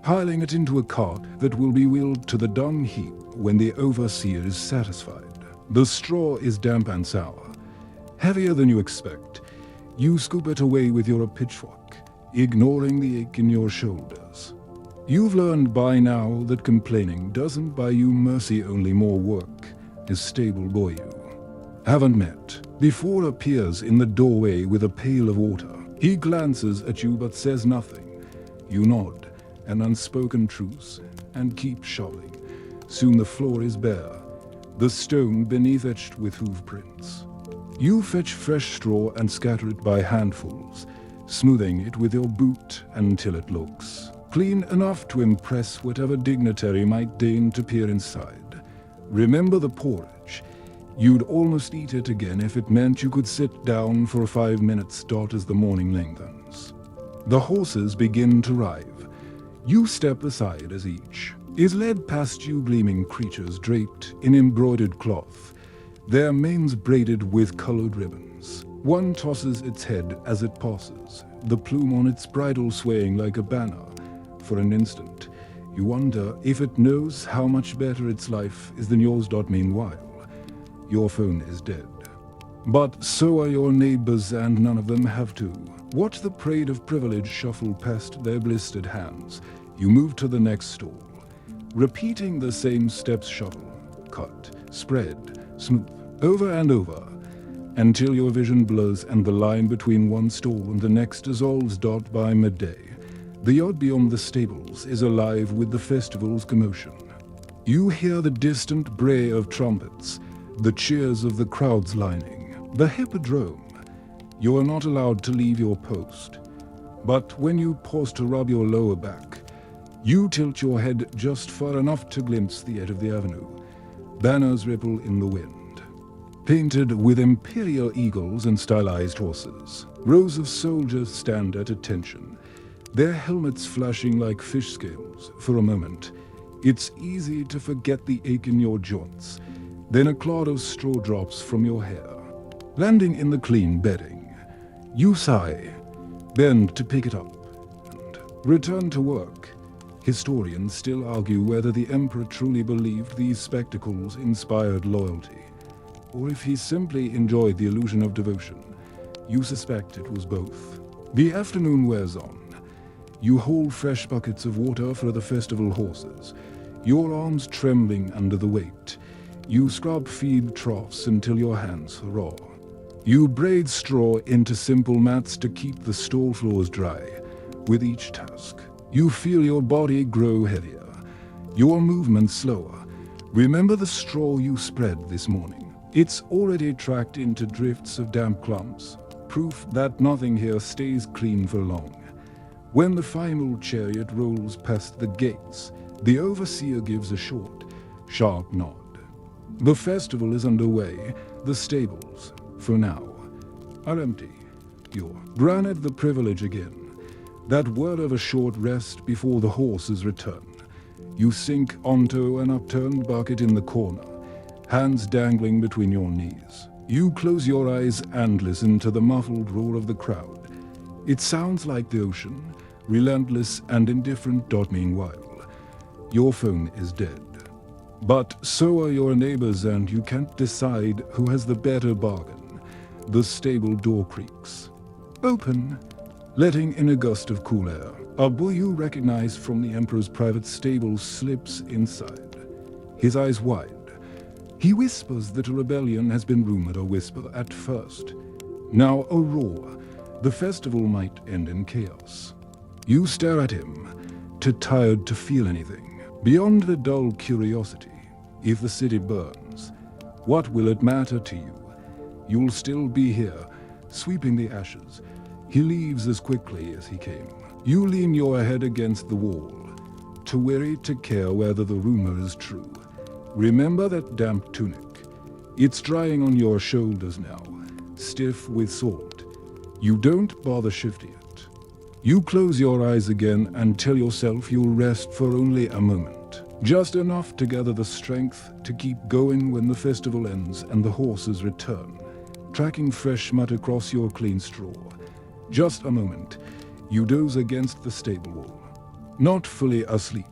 piling it into a cart that will be wheeled to the dung heap when the overseer is satisfied. The straw is damp and sour, heavier than you expect. You scoop it away with your pitchfork, ignoring the ache in your shoulders. You've learned by now that complaining doesn't buy you mercy, only more work. His stable boy you haven't met before appears in the doorway with a pail of water. He glances at you but says nothing. You nod, an unspoken truce, and keep shoveling. Soon the floor is bare, the stone beneath etched with hoof prints. You fetch fresh straw and scatter it by handfuls, smoothing it with your boot until it looks clean enough to impress whatever dignitary might deign to peer inside. Remember the porridge. You'd almost eat it again if it meant you could sit down for 5 minutes as the morning lengthens. The horses begin to arrive. You step aside as each is led past you, gleaming creatures draped in embroidered cloth, their manes braided with colored ribbons. One tosses its head as it passes, the plume on its bridle swaying like a banner. For an instant, you wonder if it knows how much better its life is than yours. Meanwhile, your phone is dead. But so are your neighbors, and none of them have to. Watch the parade of privilege shuffle past their blistered hands. You move to the next stall, repeating the same steps: shuffle, cut, spread, smooth, over and over, until your vision blurs and the line between one stall and the next dissolves. By midday, the yard beyond the stables is alive with the festival's commotion. You hear the distant bray of trumpets, the cheers of the crowds lining the hippodrome. You are not allowed to leave your post, but when you pause to rub your lower back, you tilt your head just far enough to glimpse the edge of the avenue. Banners ripple in the wind, painted with imperial eagles and stylized horses. Rows of soldiers stand at attention, their helmets flashing like fish scales. For a moment, it's easy to forget the ache in your joints. Then a cloud of straw drops from your hair, landing in the clean bedding. You sigh, bend to pick it up, and return to work. Historians still argue whether the emperor truly believed these spectacles inspired loyalty, or if he simply enjoyed the illusion of devotion. You suspect it was both. The afternoon wears on. You hold fresh buckets of water for the festival horses, your arms trembling under the weight. You scrub feed troughs until your hands are raw. You braid straw into simple mats to keep the stall floors dry. With each task, you feel your body grow heavier, your movements slower. Remember the straw you spread this morning? It's already tracked into drifts of damp clumps, proof that nothing here stays clean for long. When the final chariot rolls past the gates, the overseer gives a short, sharp nod. The festival is underway. The stables, for now, are empty. You're granted the privilege again. That word of a short rest before the horses return. You sink onto an upturned bucket in the corner, hands dangling between your knees. You close your eyes and listen to the muffled roar of the crowd. It sounds like the ocean, relentless and indifferent. Meanwhile, your phone is dead. But so are your neighbors, and you can't decide who has the better bargain. The stable door creaks open, letting in a gust of cool air. A boy you recognize from the emperor's private stable slips inside, his eyes wide. He whispers that a rebellion has been rumored. A whisper at first, now a roar. The festival might end in chaos. You stare at him, too tired to feel anything beyond the dull curiosity. If the city burns, what will it matter to you? You'll still be here, sweeping the ashes. He leaves as quickly as he came. You lean your head against the wall, too weary to care whether the rumor is true. Remember that damp tunic. It's drying on your shoulders now, stiff with salt. You don't bother shifting it. You close your eyes again and tell yourself you'll rest for only a moment. Just enough to gather the strength to keep going when the festival ends and the horses return, tracking fresh mud across your clean straw. Just a moment, you doze against the stable wall. Not fully asleep,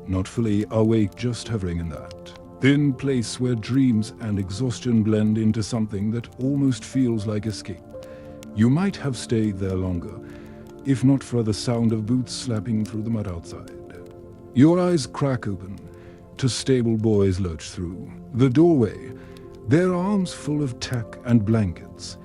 not fully awake, just hovering in that thin place where dreams and exhaustion blend into something that almost feels like escape. You might have stayed there longer, if not for the sound of boots slapping through the mud outside. Your eyes crack open, two stable boys lurch through the doorway, their arms full of tack and blankets.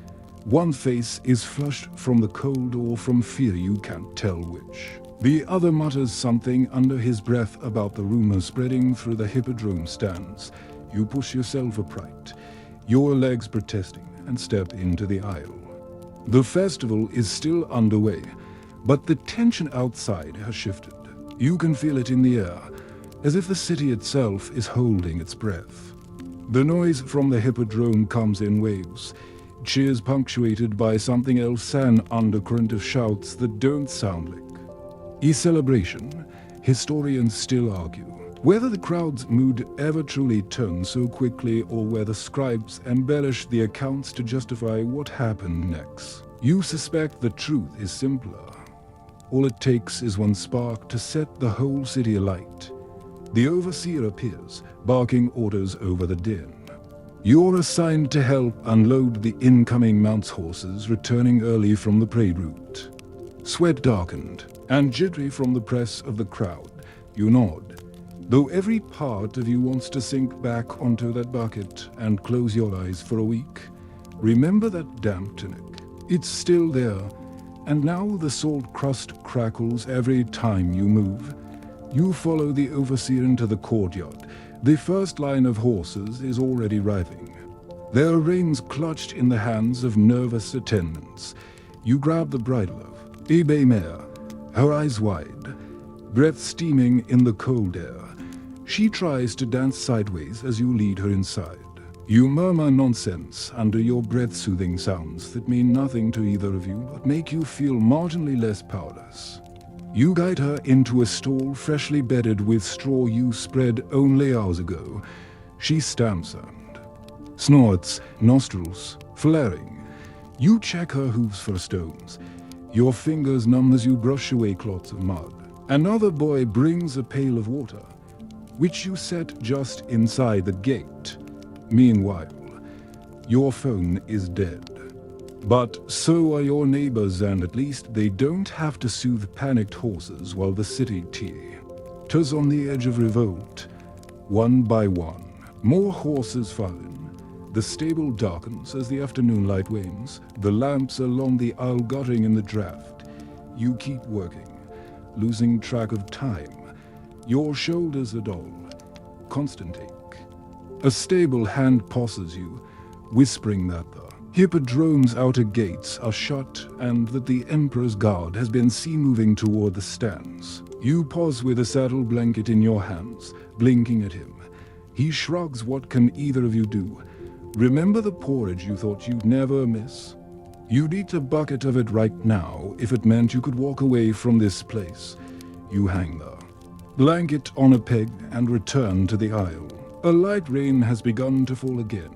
One face is flushed from the cold or from fear, you can't tell which. The other mutters something under his breath about the rumors spreading through the hippodrome stands. You push yourself upright, your legs protesting, and step into the aisle. The festival is still underway, but the tension outside has shifted. You can feel it in the air, as if the city itself is holding its breath. The noise from the hippodrome comes in waves, cheers punctuated by something else, an undercurrent of shouts that don't sound like a celebration. Historians still argue whether the crowd's mood ever truly turns so quickly, or whether scribes embellish the accounts to justify what happened next. You suspect the truth is simpler. All it takes is one spark to set the whole city alight. The overseer appears, barking orders over the din. You're assigned to help unload the incoming mounts horses returning early from the parade route. Sweat darkened and jittery from the press of the crowd, you nod, though every part of you wants to sink back onto that bucket and close your eyes for a week. Remember that damp tunic. It's still there, and now the salt crust crackles every time you move. You follow the overseer into the courtyard. The first line of horses is already arriving, their reins clutched in the hands of nervous attendants. You grab the bridle of a bay mare, her eyes wide, breath steaming in the cold air. She tries to dance sideways as you lead her inside. You murmur nonsense under your breath-soothing sounds that mean nothing to either of you but make you feel marginally less powerless. You guide her into a stall freshly bedded with straw you spread only hours ago. She stamps and snorts, nostrils flaring. You check her hooves for stones. Your fingers numb as you brush away clots of mud. Another boy brings a pail of water, which you set just inside the gate. Meanwhile, your phone is dead. But so are your neighbors, and at least they don't have to soothe panicked horses while the city teeters on the edge of revolt. One by one, more horses file in. The stable darkens as the afternoon light wanes, the lamps along the aisle guttering in the draft. You keep working, losing track of time. Your shoulders are dull, constant ache. A stable hand pauses you, whispering that the hippodrome's outer gates are shut and that the Emperor's guard has been seen moving toward the stands. You pause with a saddle blanket in your hands, blinking at him. He shrugs. What can either of you do? Remember the porridge you thought you'd never miss? You'd eat a bucket of it right now if it meant you could walk away from this place. You hang the blanket on a peg and return to the aisle. A light rain has begun to fall again,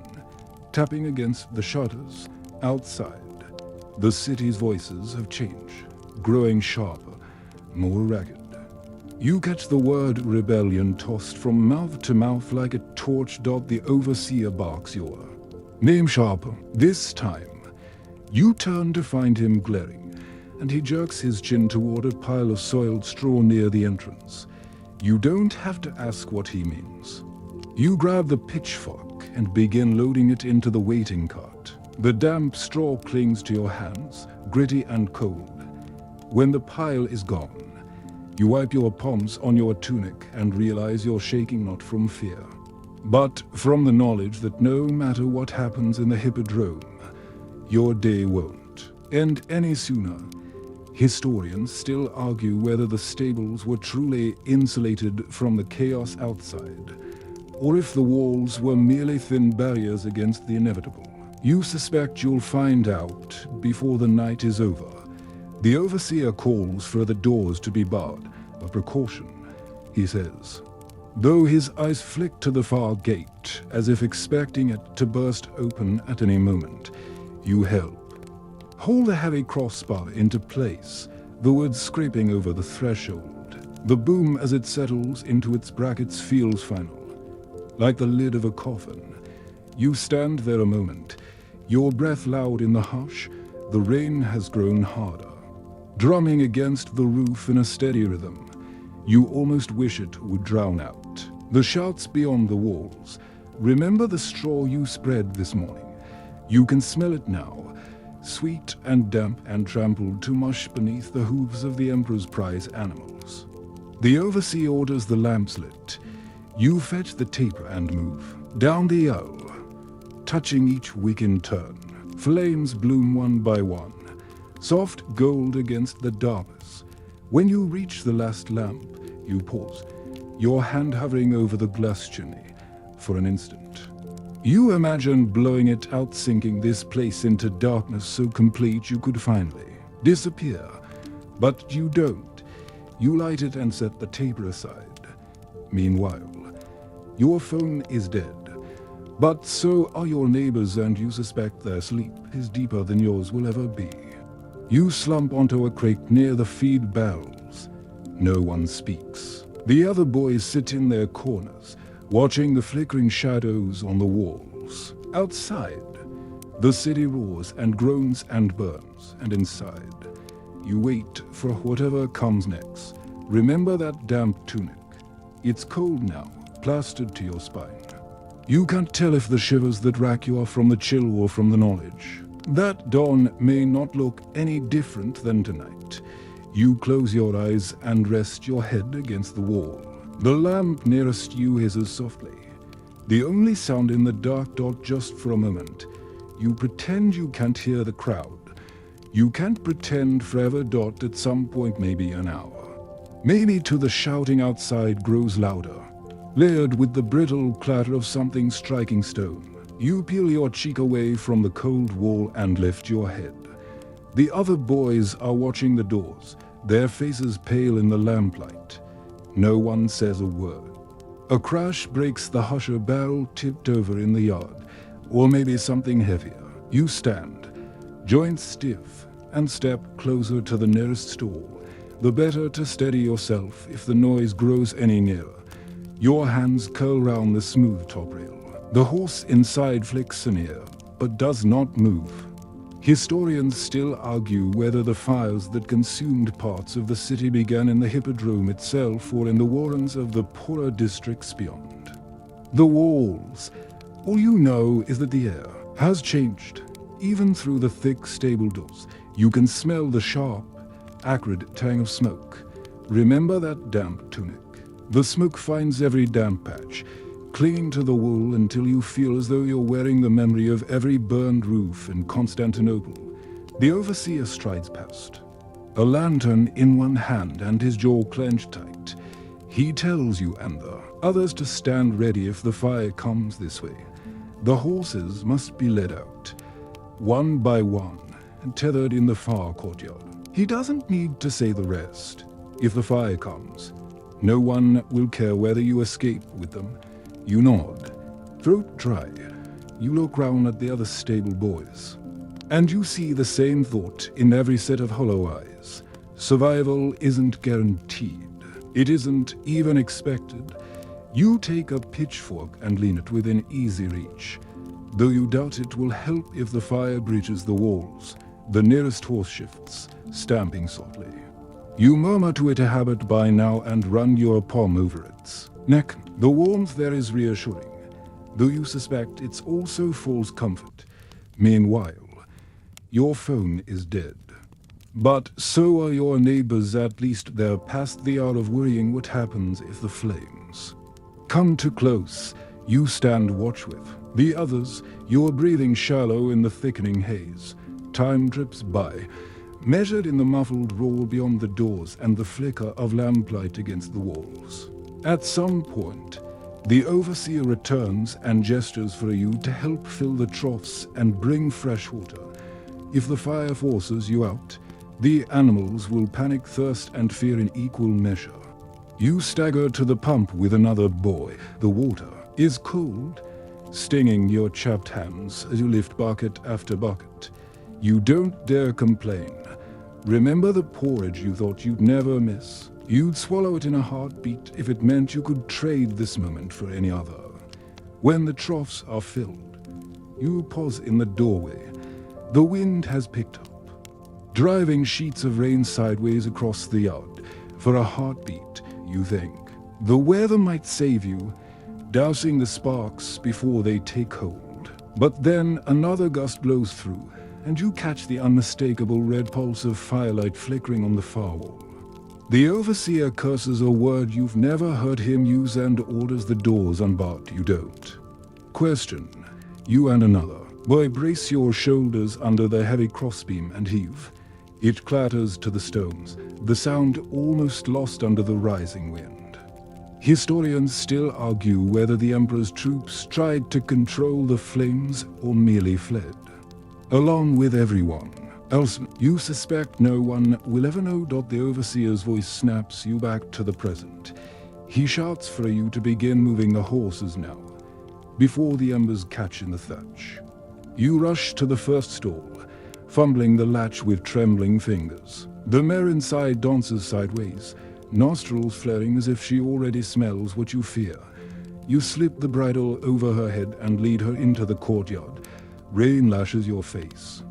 tapping against the shutters outside. The city's voices have changed, growing sharper, more ragged. You catch the word rebellion tossed from mouth to mouth like a torch dot. The overseer barks your name sharper. This time, you turn to find him glaring, and he jerks his chin toward a pile of soiled straw near the entrance. You don't have to ask what he means. You grab the pitchfork and begin loading it into the waiting cart. The damp straw clings to your hands, gritty and cold. When the pile is gone, you wipe your palms on your tunic and realize you're shaking not from fear, but from the knowledge that no matter what happens in the hippodrome, your day won't end any sooner. Historians still argue whether the stables were truly insulated from the chaos outside, or if the walls were merely thin barriers against the inevitable. You suspect you'll find out before the night is over. The overseer calls for the doors to be barred, a precaution, he says, though his eyes flick to the far gate as if expecting it to burst open at any moment. You help. Hold the heavy crossbar into place, the wood scraping over the threshold. The boom as it settles into its brackets feels final, like the lid of a coffin. You stand there a moment, your breath loud in the hush. The rain has grown harder, drumming against the roof in a steady rhythm. You almost wish it would drown out the shouts beyond the walls. Remember the straw you spread this morning? You can smell it now, sweet and damp and trampled to mush beneath the hooves of the Emperor's prize animals. The overseer orders the lamps lit. You fetch the taper and move down the aisle, touching each wick in turn. Flames bloom one by one, soft gold against the darkness. When you reach the last lamp, you pause, your hand hovering over the glass chimney for an instant. You imagine blowing it out, sinking this place into darkness so complete you could finally disappear. But you don't. You light it and set the taper aside. Meanwhile, your phone is dead, but so are your neighbors, and you suspect their sleep is deeper than yours will ever be. You slump onto a crate near the feed barrels. No one speaks. The other boys sit in their corners, watching the flickering shadows on the walls. Outside, the city roars and groans and burns, and inside, you wait for whatever comes next. Remember that damp tunic. It's cold now, plastered to your spine. You can't tell if the shivers that rack you are from the chill or from the knowledge. That dawn may not look any different than tonight. You close your eyes and rest your head against the wall. The lamp nearest you hisses softly. The only sound in the dark dot just for a moment. You pretend you can't hear the crowd. You can't pretend forever dot at some point, maybe an hour. Maybe till the shouting outside grows louder, layered with the brittle clatter of something striking stone. You peel your cheek away from the cold wall and lift your head. The other boys are watching the doors, their faces pale in the lamplight. No one says a word. A crash breaks the hush, a barrel tipped over in the yard, or maybe something heavier. You stand, joints stiff, and step closer to the nearest stall, the better to steady yourself if the noise grows any nearer. Your hands curl round the smooth top rail. The horse inside flicks an ear, but does not move. Historians still argue whether the fires that consumed parts of the city began in the hippodrome itself or in the warrens of the poorer districts beyond. The walls. All you know is that the air has changed. Even through the thick stable doors, you can smell the sharp, acrid tang of smoke. Remember that damp tunic. The smoke finds every damp patch, clinging to the wool until you feel as though you're wearing the memory of every burned roof in Constantinople. The overseer strides past, a lantern in one hand and his jaw clenched tight. He tells you and the others to stand ready if the fire comes this way. The horses must be led out, one by one, and tethered in the far courtyard. He doesn't need to say the rest. If the fire comes, no one will care whether you escape with them. You nod, throat dry. You look round at the other stable boys, and you see the same thought in every set of hollow eyes. Survival isn't guaranteed. It isn't even expected. You take a pitchfork and lean it within easy reach, though you doubt it will help if the fire breaches the walls. The nearest horse shifts, stamping softly. You murmur to it a habit by now and run your palm over its neck. The warmth there is reassuring, though you suspect it's also false comfort. Meanwhile, your phone is dead. But so are your neighbors. At least they're past the hour of worrying what happens if the flames come too close. You stand watch with the others, your breathing shallow in the thickening haze. Time drips by, measured in the muffled roar beyond the doors and the flicker of lamplight against the walls. At some point, the overseer returns and gestures for you to help fill the troughs and bring fresh water. If the fire forces you out, the animals will panic, thirst, and fear in equal measure. You stagger to the pump with another boy. The water is cold, stinging your chapped hands as you lift bucket after bucket. You don't dare complain. Remember the porridge you thought you'd never miss? You'd swallow it in a heartbeat if it meant you could trade this moment for any other. When the troughs are filled, you pause in the doorway. The wind has picked up, driving sheets of rain sideways across the yard. For a heartbeat, you think. The weather might save you, dousing the sparks before they take hold. But then another gust blows through, and you catch the unmistakable red pulse of firelight flickering on the far wall. The overseer curses a word you've never heard him use and orders the doors unbarred. You don't question. You and another boy brace your shoulders under the heavy crossbeam and heave. It clatters to the stones, the sound almost lost under the rising wind. Historians still argue whether the emperor's troops tried to control the flames or merely fled, along with everyone else. You suspect no one will ever know. The overseer's voice snaps you back to the present. He shouts for you to begin moving the horses now, before the embers catch in the thatch. You rush to the first stall, fumbling the latch with trembling fingers. The mare inside dances sideways, nostrils flaring as if she already smells what you fear. You slip the bridle over her head and lead her into the courtyard. Rain lashes your face,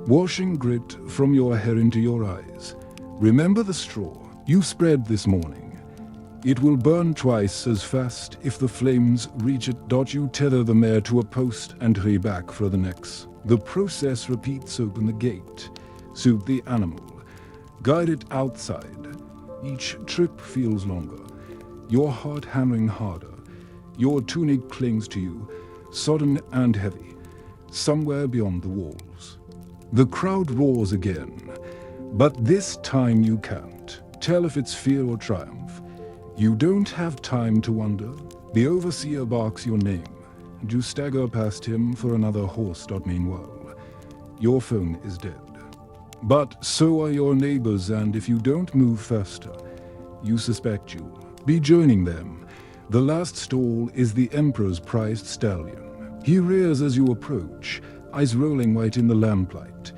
washing grit from your hair into your eyes. Remember the straw you spread this morning. It will burn twice as fast if the flames reach it. You tether the mare to a post and hurry back for the next. The process repeats. Open the gate, soothe the animal, guide it outside. Each trip feels longer, your heart hammering harder. Your tunic clings to you, sodden and heavy, somewhere beyond the walls. The crowd roars again, but this time you can't tell if it's fear or triumph. You don't have time to wonder. The overseer barks your name, and you stagger past him for another horse. Meanwhile, your phone is dead. But so are your neighbors, and if you don't move faster, you suspect you'll be joining them. The last stall is the Emperor's prized stallion. He rears as you approach, eyes rolling white in the lamplight.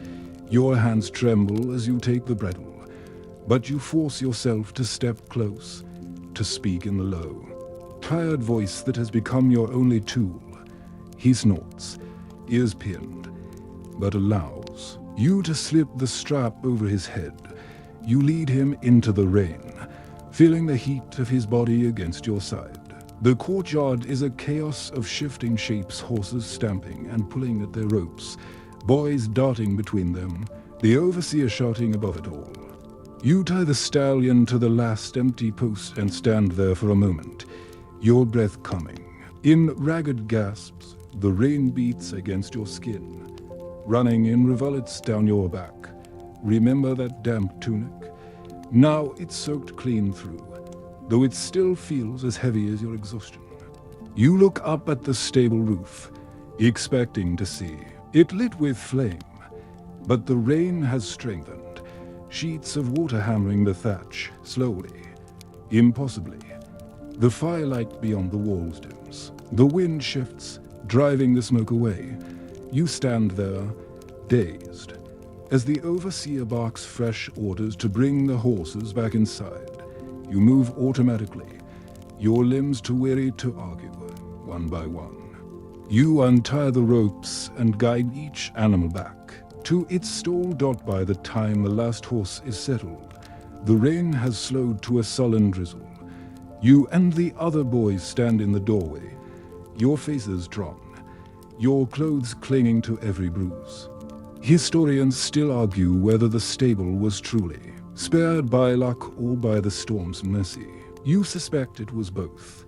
Your hands tremble as you take the bridle, but you force yourself to step close, to speak in the low, tired voice that has become your only tool. He snorts, ears pinned, but allows you to slip the strap over his head. You lead him into the rain, feeling the heat of his body against your side. The courtyard is a chaos of shifting shapes, horses stamping and pulling at their ropes, boys darting between them, the overseer shouting above it all. You tie the stallion to the last empty post and stand there for a moment, your breath coming. In ragged gasps, the rain beats against your skin, running in rivulets down your back. Remember that damp tunic? Now it's soaked clean through, though it still feels as heavy as your exhaustion. You look up at the stable roof, expecting to see it lit with flame, but the rain has strengthened. Sheets of water hammering the thatch, slowly, impossibly. The firelight beyond the walls dims. The wind shifts, driving the smoke away. You stand there, dazed, as the overseer barks fresh orders to bring the horses back inside. You move automatically, your limbs too weary to argue, one by one. You untie the ropes and guide each animal back to its stall. By the time the last horse is settled, the rain has slowed to a sullen drizzle. You and the other boys stand in the doorway, your faces drawn, your clothes clinging to every bruise. Historians still argue whether the stable was truly spared by luck or by the storm's mercy. You suspect it was both.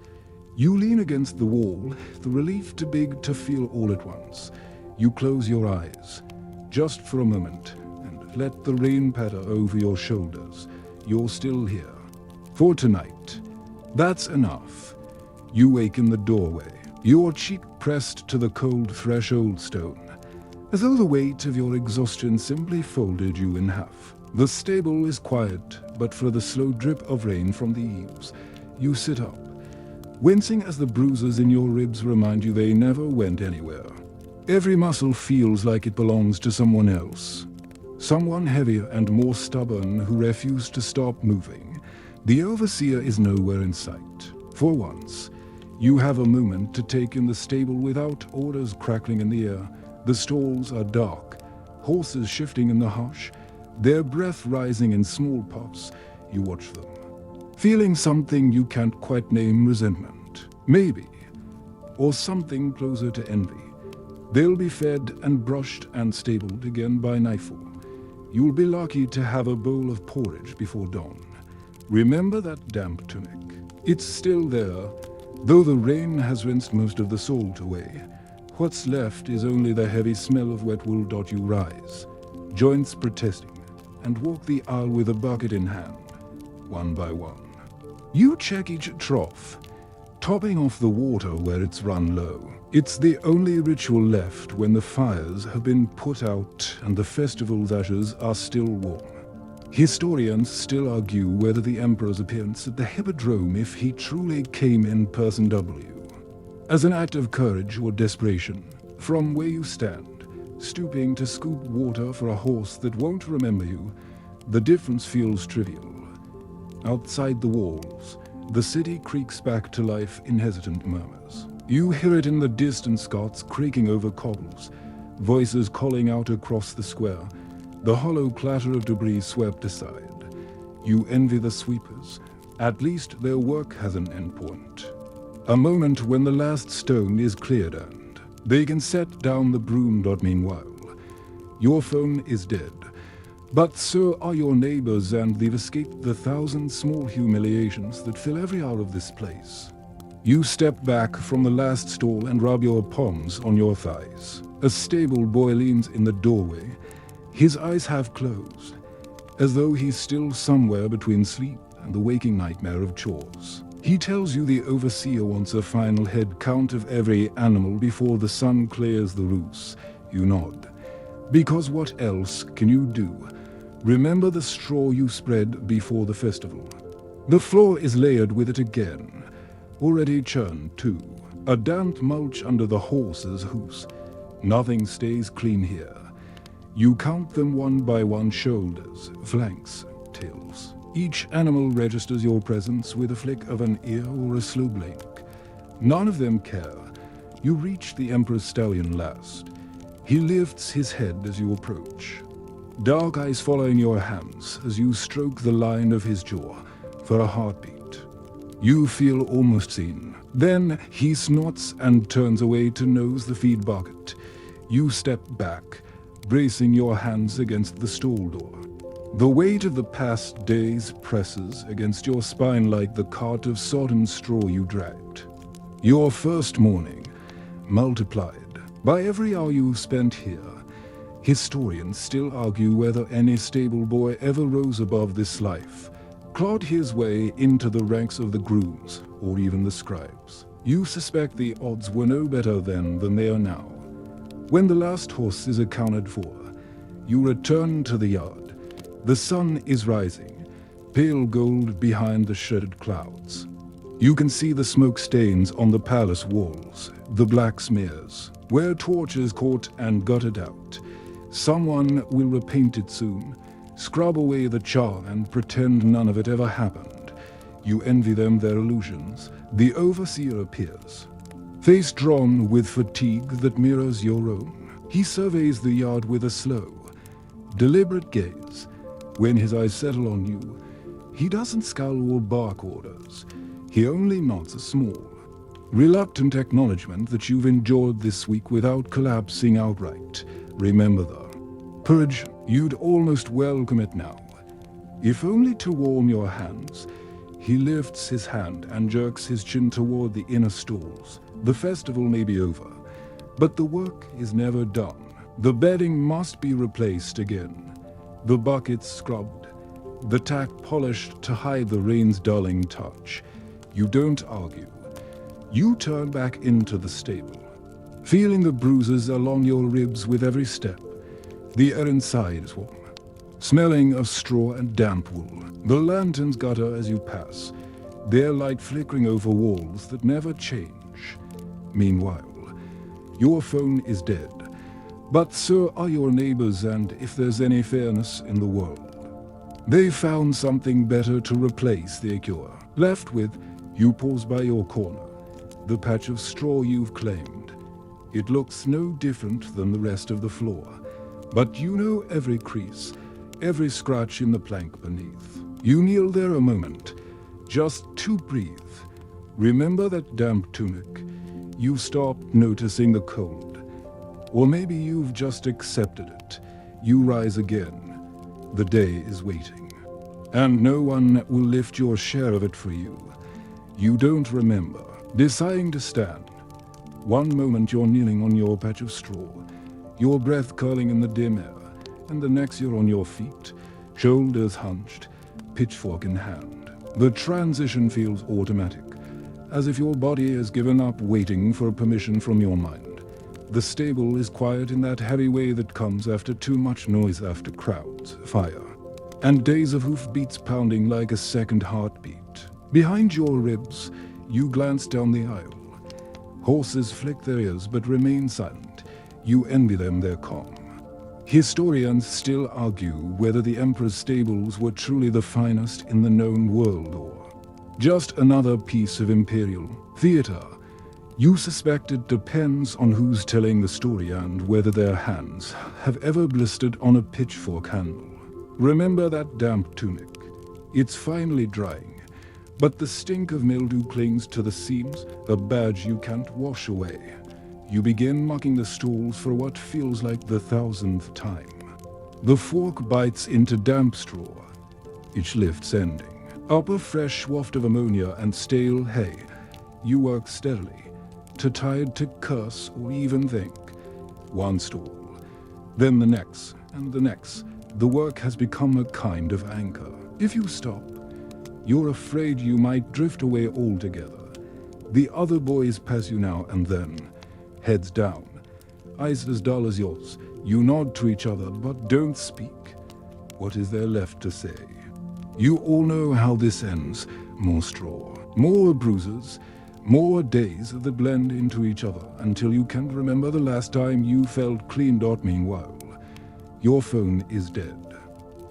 You lean against the wall, the relief too big to feel all at once. You close your eyes, just for a moment, and let the rain patter over your shoulders. You're still here. For tonight. That's enough. You wake in the doorway, your cheek pressed to the cold threshold stone, as though the weight of your exhaustion simply folded you in half. The stable is quiet, but for the slow drip of rain from the eaves, you sit up, wincing as the bruises in your ribs remind you they never went anywhere. Every muscle feels like it belongs to someone else, someone heavier and more stubborn who refused to stop moving. The overseer is nowhere in sight. For once, you have a moment to take in the stable without orders crackling in the air. The stalls are dark, horses shifting in the hush, their breath rising in small puffs. You watch them, feeling something you can't quite name. Resentment, maybe, or something closer to envy. They'll be fed and brushed and stabled again by nightfall. You'll be lucky to have a bowl of porridge before dawn. Remember that damp tunic. It's still there, though the rain has rinsed most of the salt away. What's left is only the heavy smell of wet wool. You rise, joints protesting, and walk the aisle with a bucket in hand, one by one. You check each trough, topping off the water where it's run low. It's the only ritual left when the fires have been put out and the festival's ashes are still warm. Historians still argue whether the Emperor's appearance at the Hippodrome, if he truly came in person, as an act of courage or desperation. From where you stand, stooping to scoop water for a horse that won't remember you, the difference feels trivial. Outside the walls, The city creaks back to life in hesitant murmurs. You hear it in the distance, carts creaking over cobbles, voices calling out across the square, the hollow clatter of debris swept aside. You envy the sweepers. At least their work has an endpoint. A moment when the last stone is cleared and they can set down the broom. Meanwhile, your phone is dead. But so are your neighbors, and they've escaped the thousand small humiliations that fill every hour of this place. You step back from the last stall and rub your palms on your thighs. A stable boy leans in the doorway, his eyes half closed, as though he's still somewhere between sleep and the waking nightmare of chores. He tells you the overseer wants a final head count of every animal before the sun clears the roofs. You nod. Because what else can you do? Remember the straw you spread before the festival. The floor is layered with it again, already churned too. A damp mulch under the horses' hoofs. Nothing stays clean here. You count them one by one: shoulders, flanks, tails. Each animal registers your presence with a flick of an ear or a slow blink. None of them care. You reach the Emperor's stallion last. He lifts his head as you approach, dark eyes following your hands as you stroke the line of his jaw for a heartbeat. You feel almost seen. Then he snorts and turns away to nose the feed bucket. You step back, bracing your hands against the stall door. The weight of the past days presses against your spine like the cart of sodden straw you dragged. Your first morning, multiplied by every hour you've spent here. Historians still argue whether any stable boy ever rose above this life, clawed his way into the ranks of the grooms, or even the scribes. You suspect the odds were no better then than they are now. When the last horse is accounted for, you return to the yard. The sun is rising, pale gold behind the shredded clouds. You can see the smoke stains on the palace walls, the black smears, where torches caught and gutted out. Someone will repaint it soon, scrub away the char and pretend none of it ever happened. You envy them their illusions. The overseer appears, face drawn with fatigue that mirrors your own. He surveys the yard with a slow, deliberate gaze. When his eyes settle on you, he doesn't scowl or bark orders. He only nods a small, reluctant acknowledgement that you've endured this week without collapsing outright. Remember the purge. You'd almost welcome it now, if only to warm your hands. He lifts his hand and jerks his chin toward the inner stalls. The festival may be over, but the work is never done. The bedding must be replaced again, the buckets scrubbed, the tack polished to hide the rain's dulling touch. You don't argue. You turn back into the stable, feeling the bruises along your ribs with every step. The air inside is warm, smelling of straw and damp wool. The lanterns gutter as you pass, their light flickering over walls that never change. Meanwhile, your phone is dead, but so are your neighbors, and if there's any fairness in the world, they found something better to replace their cure. Left with, you pause by your corner, the patch of straw you've claimed. It looks no different than the rest of the floor, but you know every crease, every scratch in the plank beneath. You kneel there a moment, just to breathe. Remember that damp tunic. You've stopped noticing the cold. Or maybe you've just accepted it. You rise again. The day is waiting, and no one will lift your share of it for you. You don't remember deciding to stand. One moment you're kneeling on your patch of straw, your breath curling in the dim air, and the next you're on your feet, shoulders hunched, pitchfork in hand. The transition feels automatic, as if your body has given up waiting for permission from your mind. The stable is quiet in that heavy way that comes after too much noise, after crowds, fire, and days of hoofbeats pounding like a second heartbeat. Behind your ribs, you glance down the aisle. Horses flick their ears but remain silent. You envy them their calm. Historians still argue whether the Emperor's stables were truly the finest in the known world, or Just another piece of imperial theater. You suspect it depends on who's telling the story and whether their hands have ever blistered on a pitchfork handle. Remember that damp tunic? It's finally drying, but the stink of mildew clings to the seams, a badge you can't wash away. You begin mucking the stalls for what feels like the 1000th time. The fork bites into damp straw, each lift's ending. Up a fresh waft of ammonia and stale hay, you work steadily, too tired to curse or even think. One stall, then the next, and the next. The work has become a kind of anchor. If you stop, you're afraid you might drift away altogether. The other boys pass you now and then, heads down, eyes as dull as yours. You nod to each other, but don't speak. What is there left to say? You all know how this ends. More straw, more bruises, more days that blend into each other until you can't remember the last time you felt clean. Meanwhile, your phone is dead.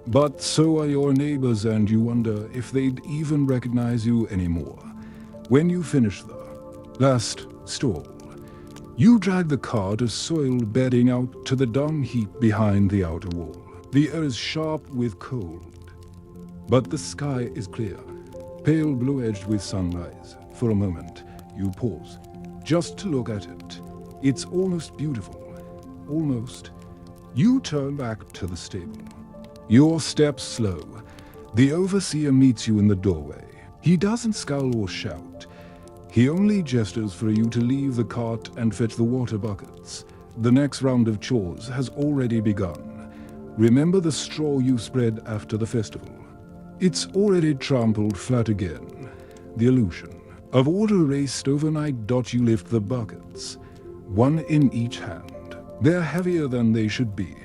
But so are your neighbors, and you wonder if they'd even recognize you anymore. When you finish the last stall, you drag the cart of soiled bedding out to the dung heap behind the outer wall. The air is sharp with cold, but the sky is clear, pale blue-edged with sunrise. For a moment, you pause, just to look at it. It's almost beautiful, almost. You turn back to the stable. Your steps slow. The overseer meets you in the doorway. He doesn't scowl or shout. He only gestures for you to leave the cart and fetch the water buckets. The next round of chores has already begun. Remember the straw you spread after the festival? It's already trampled flat again. The illusion of order raced overnight. You lift the buckets, one in each hand. They're heavier than they should be,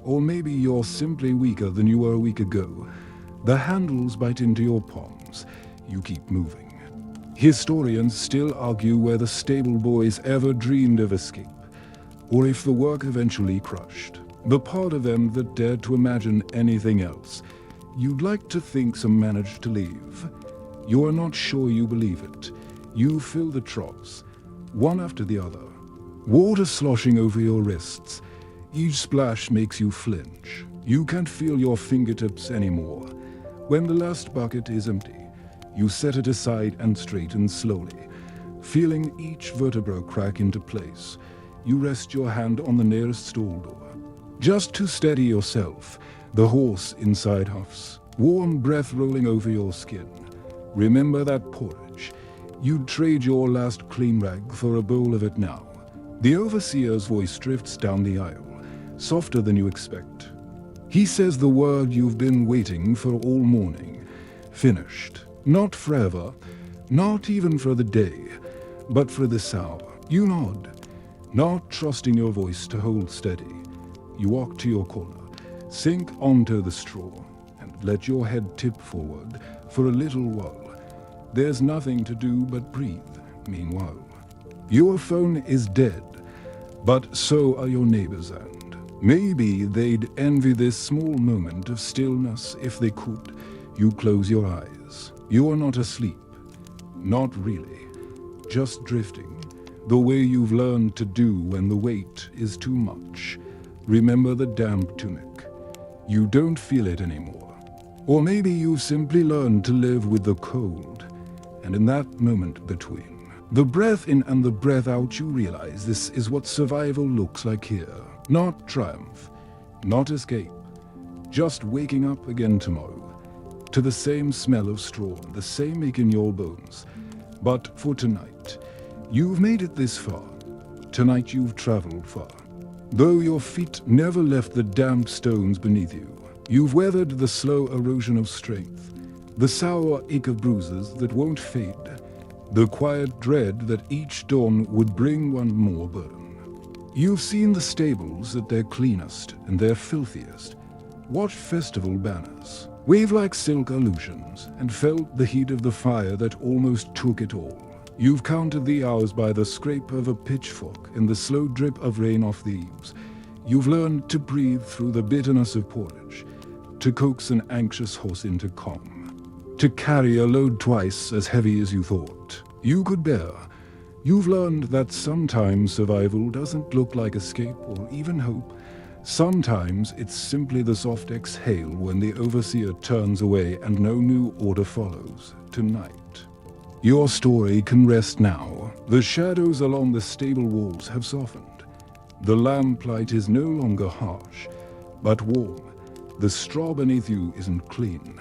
or maybe you're simply weaker than you were a week ago. The handles bite into your palms. You keep moving. Historians still argue whether stable boys ever dreamed of escape, or if the work eventually crushed the part of them that dared to imagine anything else. You'd like to think some managed to leave. You're not sure you believe it. You fill the troughs, one after the other, water sloshing over your wrists. Each splash makes you flinch. You can't feel your fingertips anymore. When the last bucket is empty, you set it aside and straighten slowly, feeling each vertebra crack into place. You rest your hand on the nearest stall door, just to steady yourself. The horse inside huffs, warm breath rolling over your skin. Remember that porridge. You'd trade your last clean rag for a bowl of it now. The overseer's voice drifts down the aisle, softer than you expect. He says the word you've been waiting for all morning. Finished. Not forever, not even for the day, but for this hour. You nod, not trusting your voice to hold steady. You walk to your corner, sink onto the straw, and let your head tip forward for a little while. There's nothing to do but breathe. Meanwhile, your phone is dead, but so are your neighbors, and maybe they'd envy this small moment of stillness if they could. You close your eyes. You are not asleep. Not really. Just drifting, the way you've learned to do when the weight is too much. Remember the damp tunic. You don't feel it anymore. Or maybe you've simply learned to live with the cold. And in that moment between the breath in and the breath out, you realize this is what survival looks like here. Not triumph, not escape, just waking up again tomorrow to the same smell of straw and the same ache in your bones. But for tonight, you've made it this far. Tonight you've traveled far. Though your feet never left the damp stones beneath you, you've weathered the slow erosion of strength, the sour ache of bruises that won't fade, the quiet dread that each dawn would bring one more burden. You've seen the stables at their cleanest and their filthiest, watched festival banners wave like silk illusions, and felt the heat of the fire that almost took it all. You've counted the hours by the scrape of a pitchfork and the slow drip of rain off the eaves. You've learned to breathe through the bitterness of porridge, to coax an anxious horse into calm. to carry a load twice as heavy as you thought you could bear. You've learned that sometimes survival doesn't look like escape or even hope. Sometimes it's simply the soft exhale when the overseer turns away and no new order follows. Tonight, your story can rest now. The shadows along the stable walls have softened. The lamplight is no longer harsh, but warm. The straw beneath you isn't clean,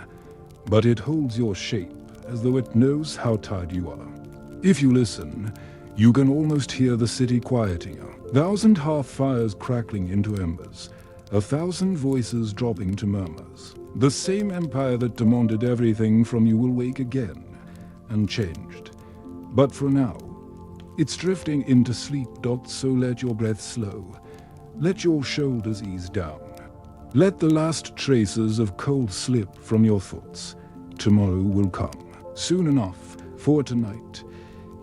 but it holds your shape as though it knows how tired you are. If you listen, you can almost hear the city quieting. 1,000 half-fires crackling into embers, 1,000 voices dropping to murmurs. The same empire that demanded everything from you will wake again, unchanged. But for now, it's drifting into sleep. So let your breath slow. Let your shoulders ease down. Let the last traces of cold slip from your thoughts. Tomorrow will come, soon enough. For tonight,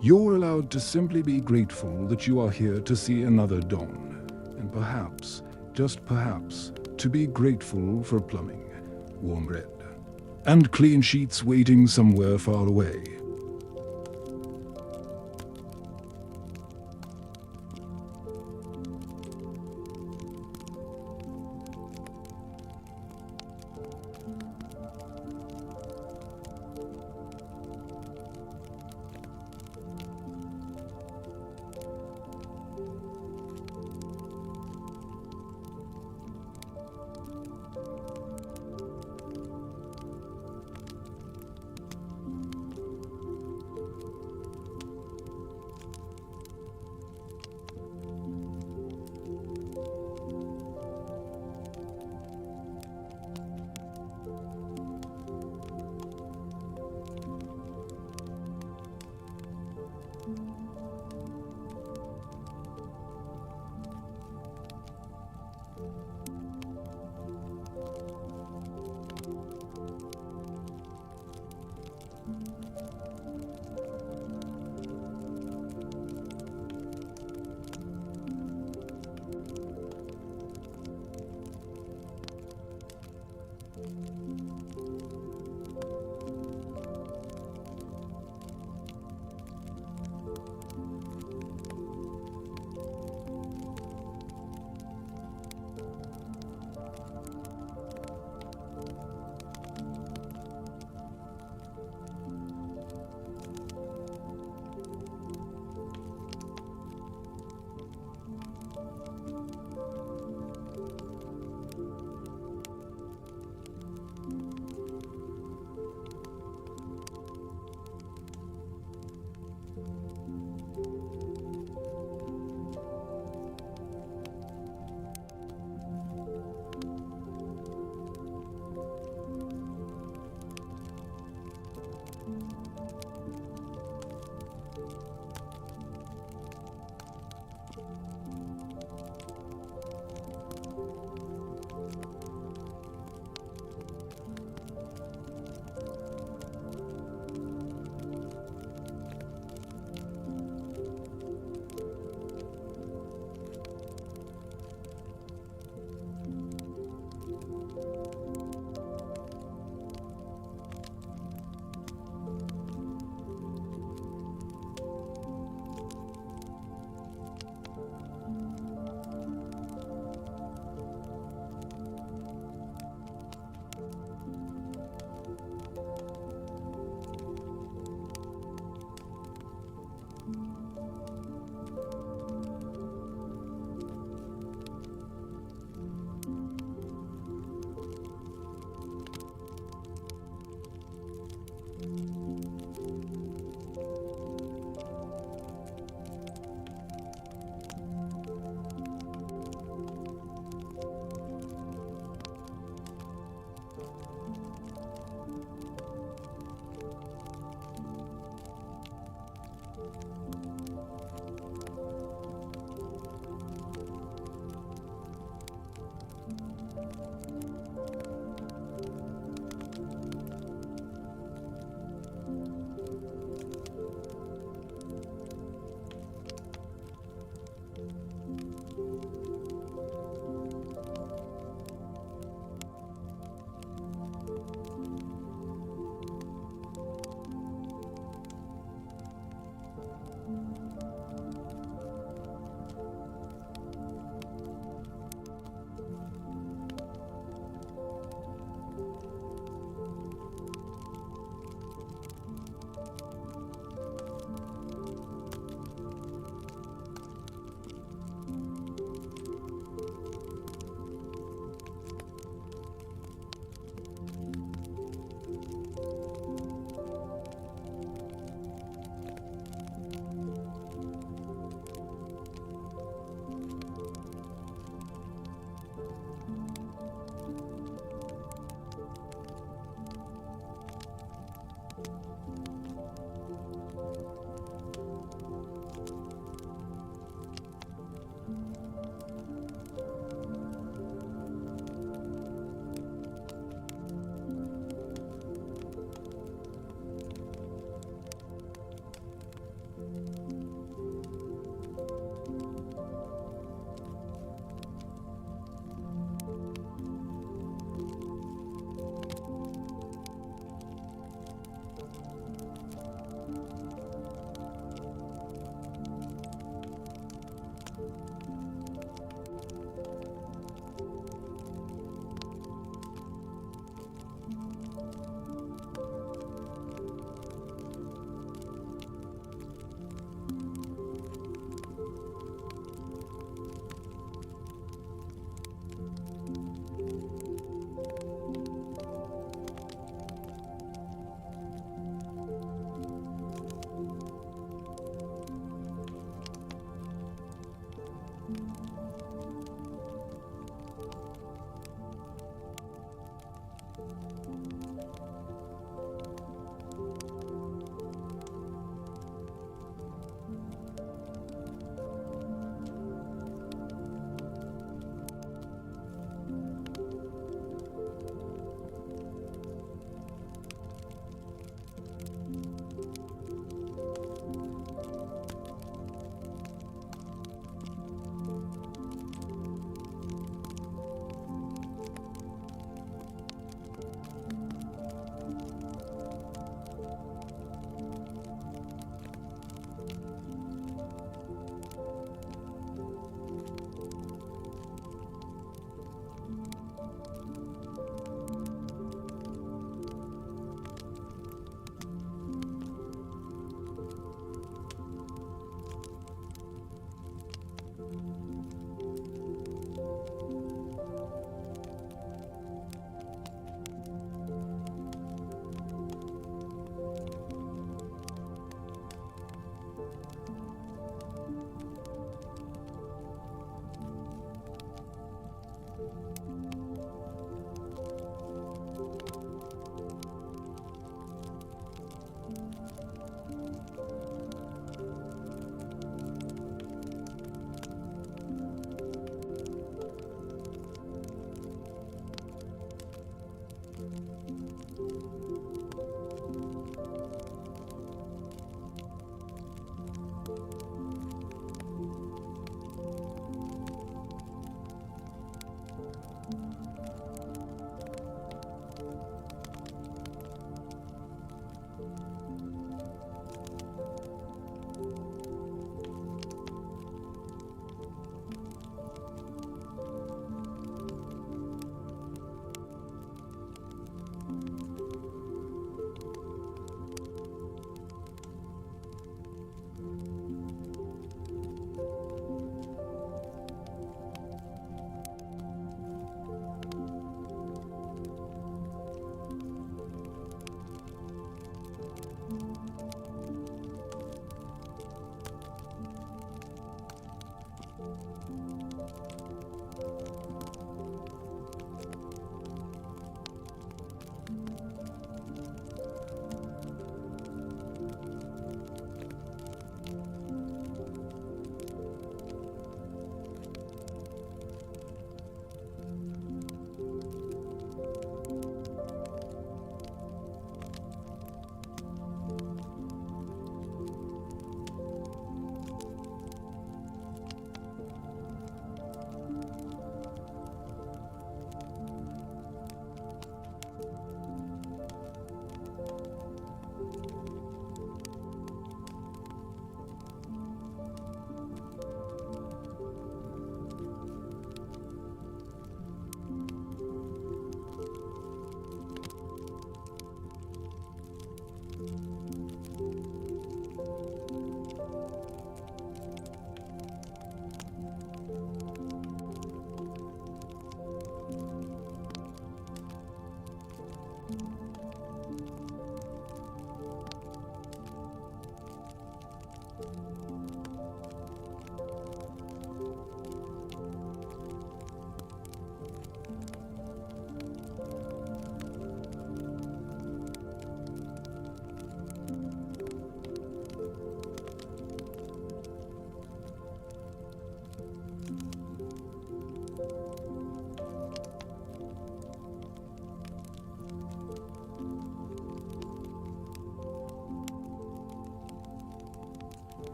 you're allowed to simply be grateful that you are here to see another dawn. And perhaps, just perhaps, to be grateful for plumbing, warm bread, and clean sheets waiting somewhere far away.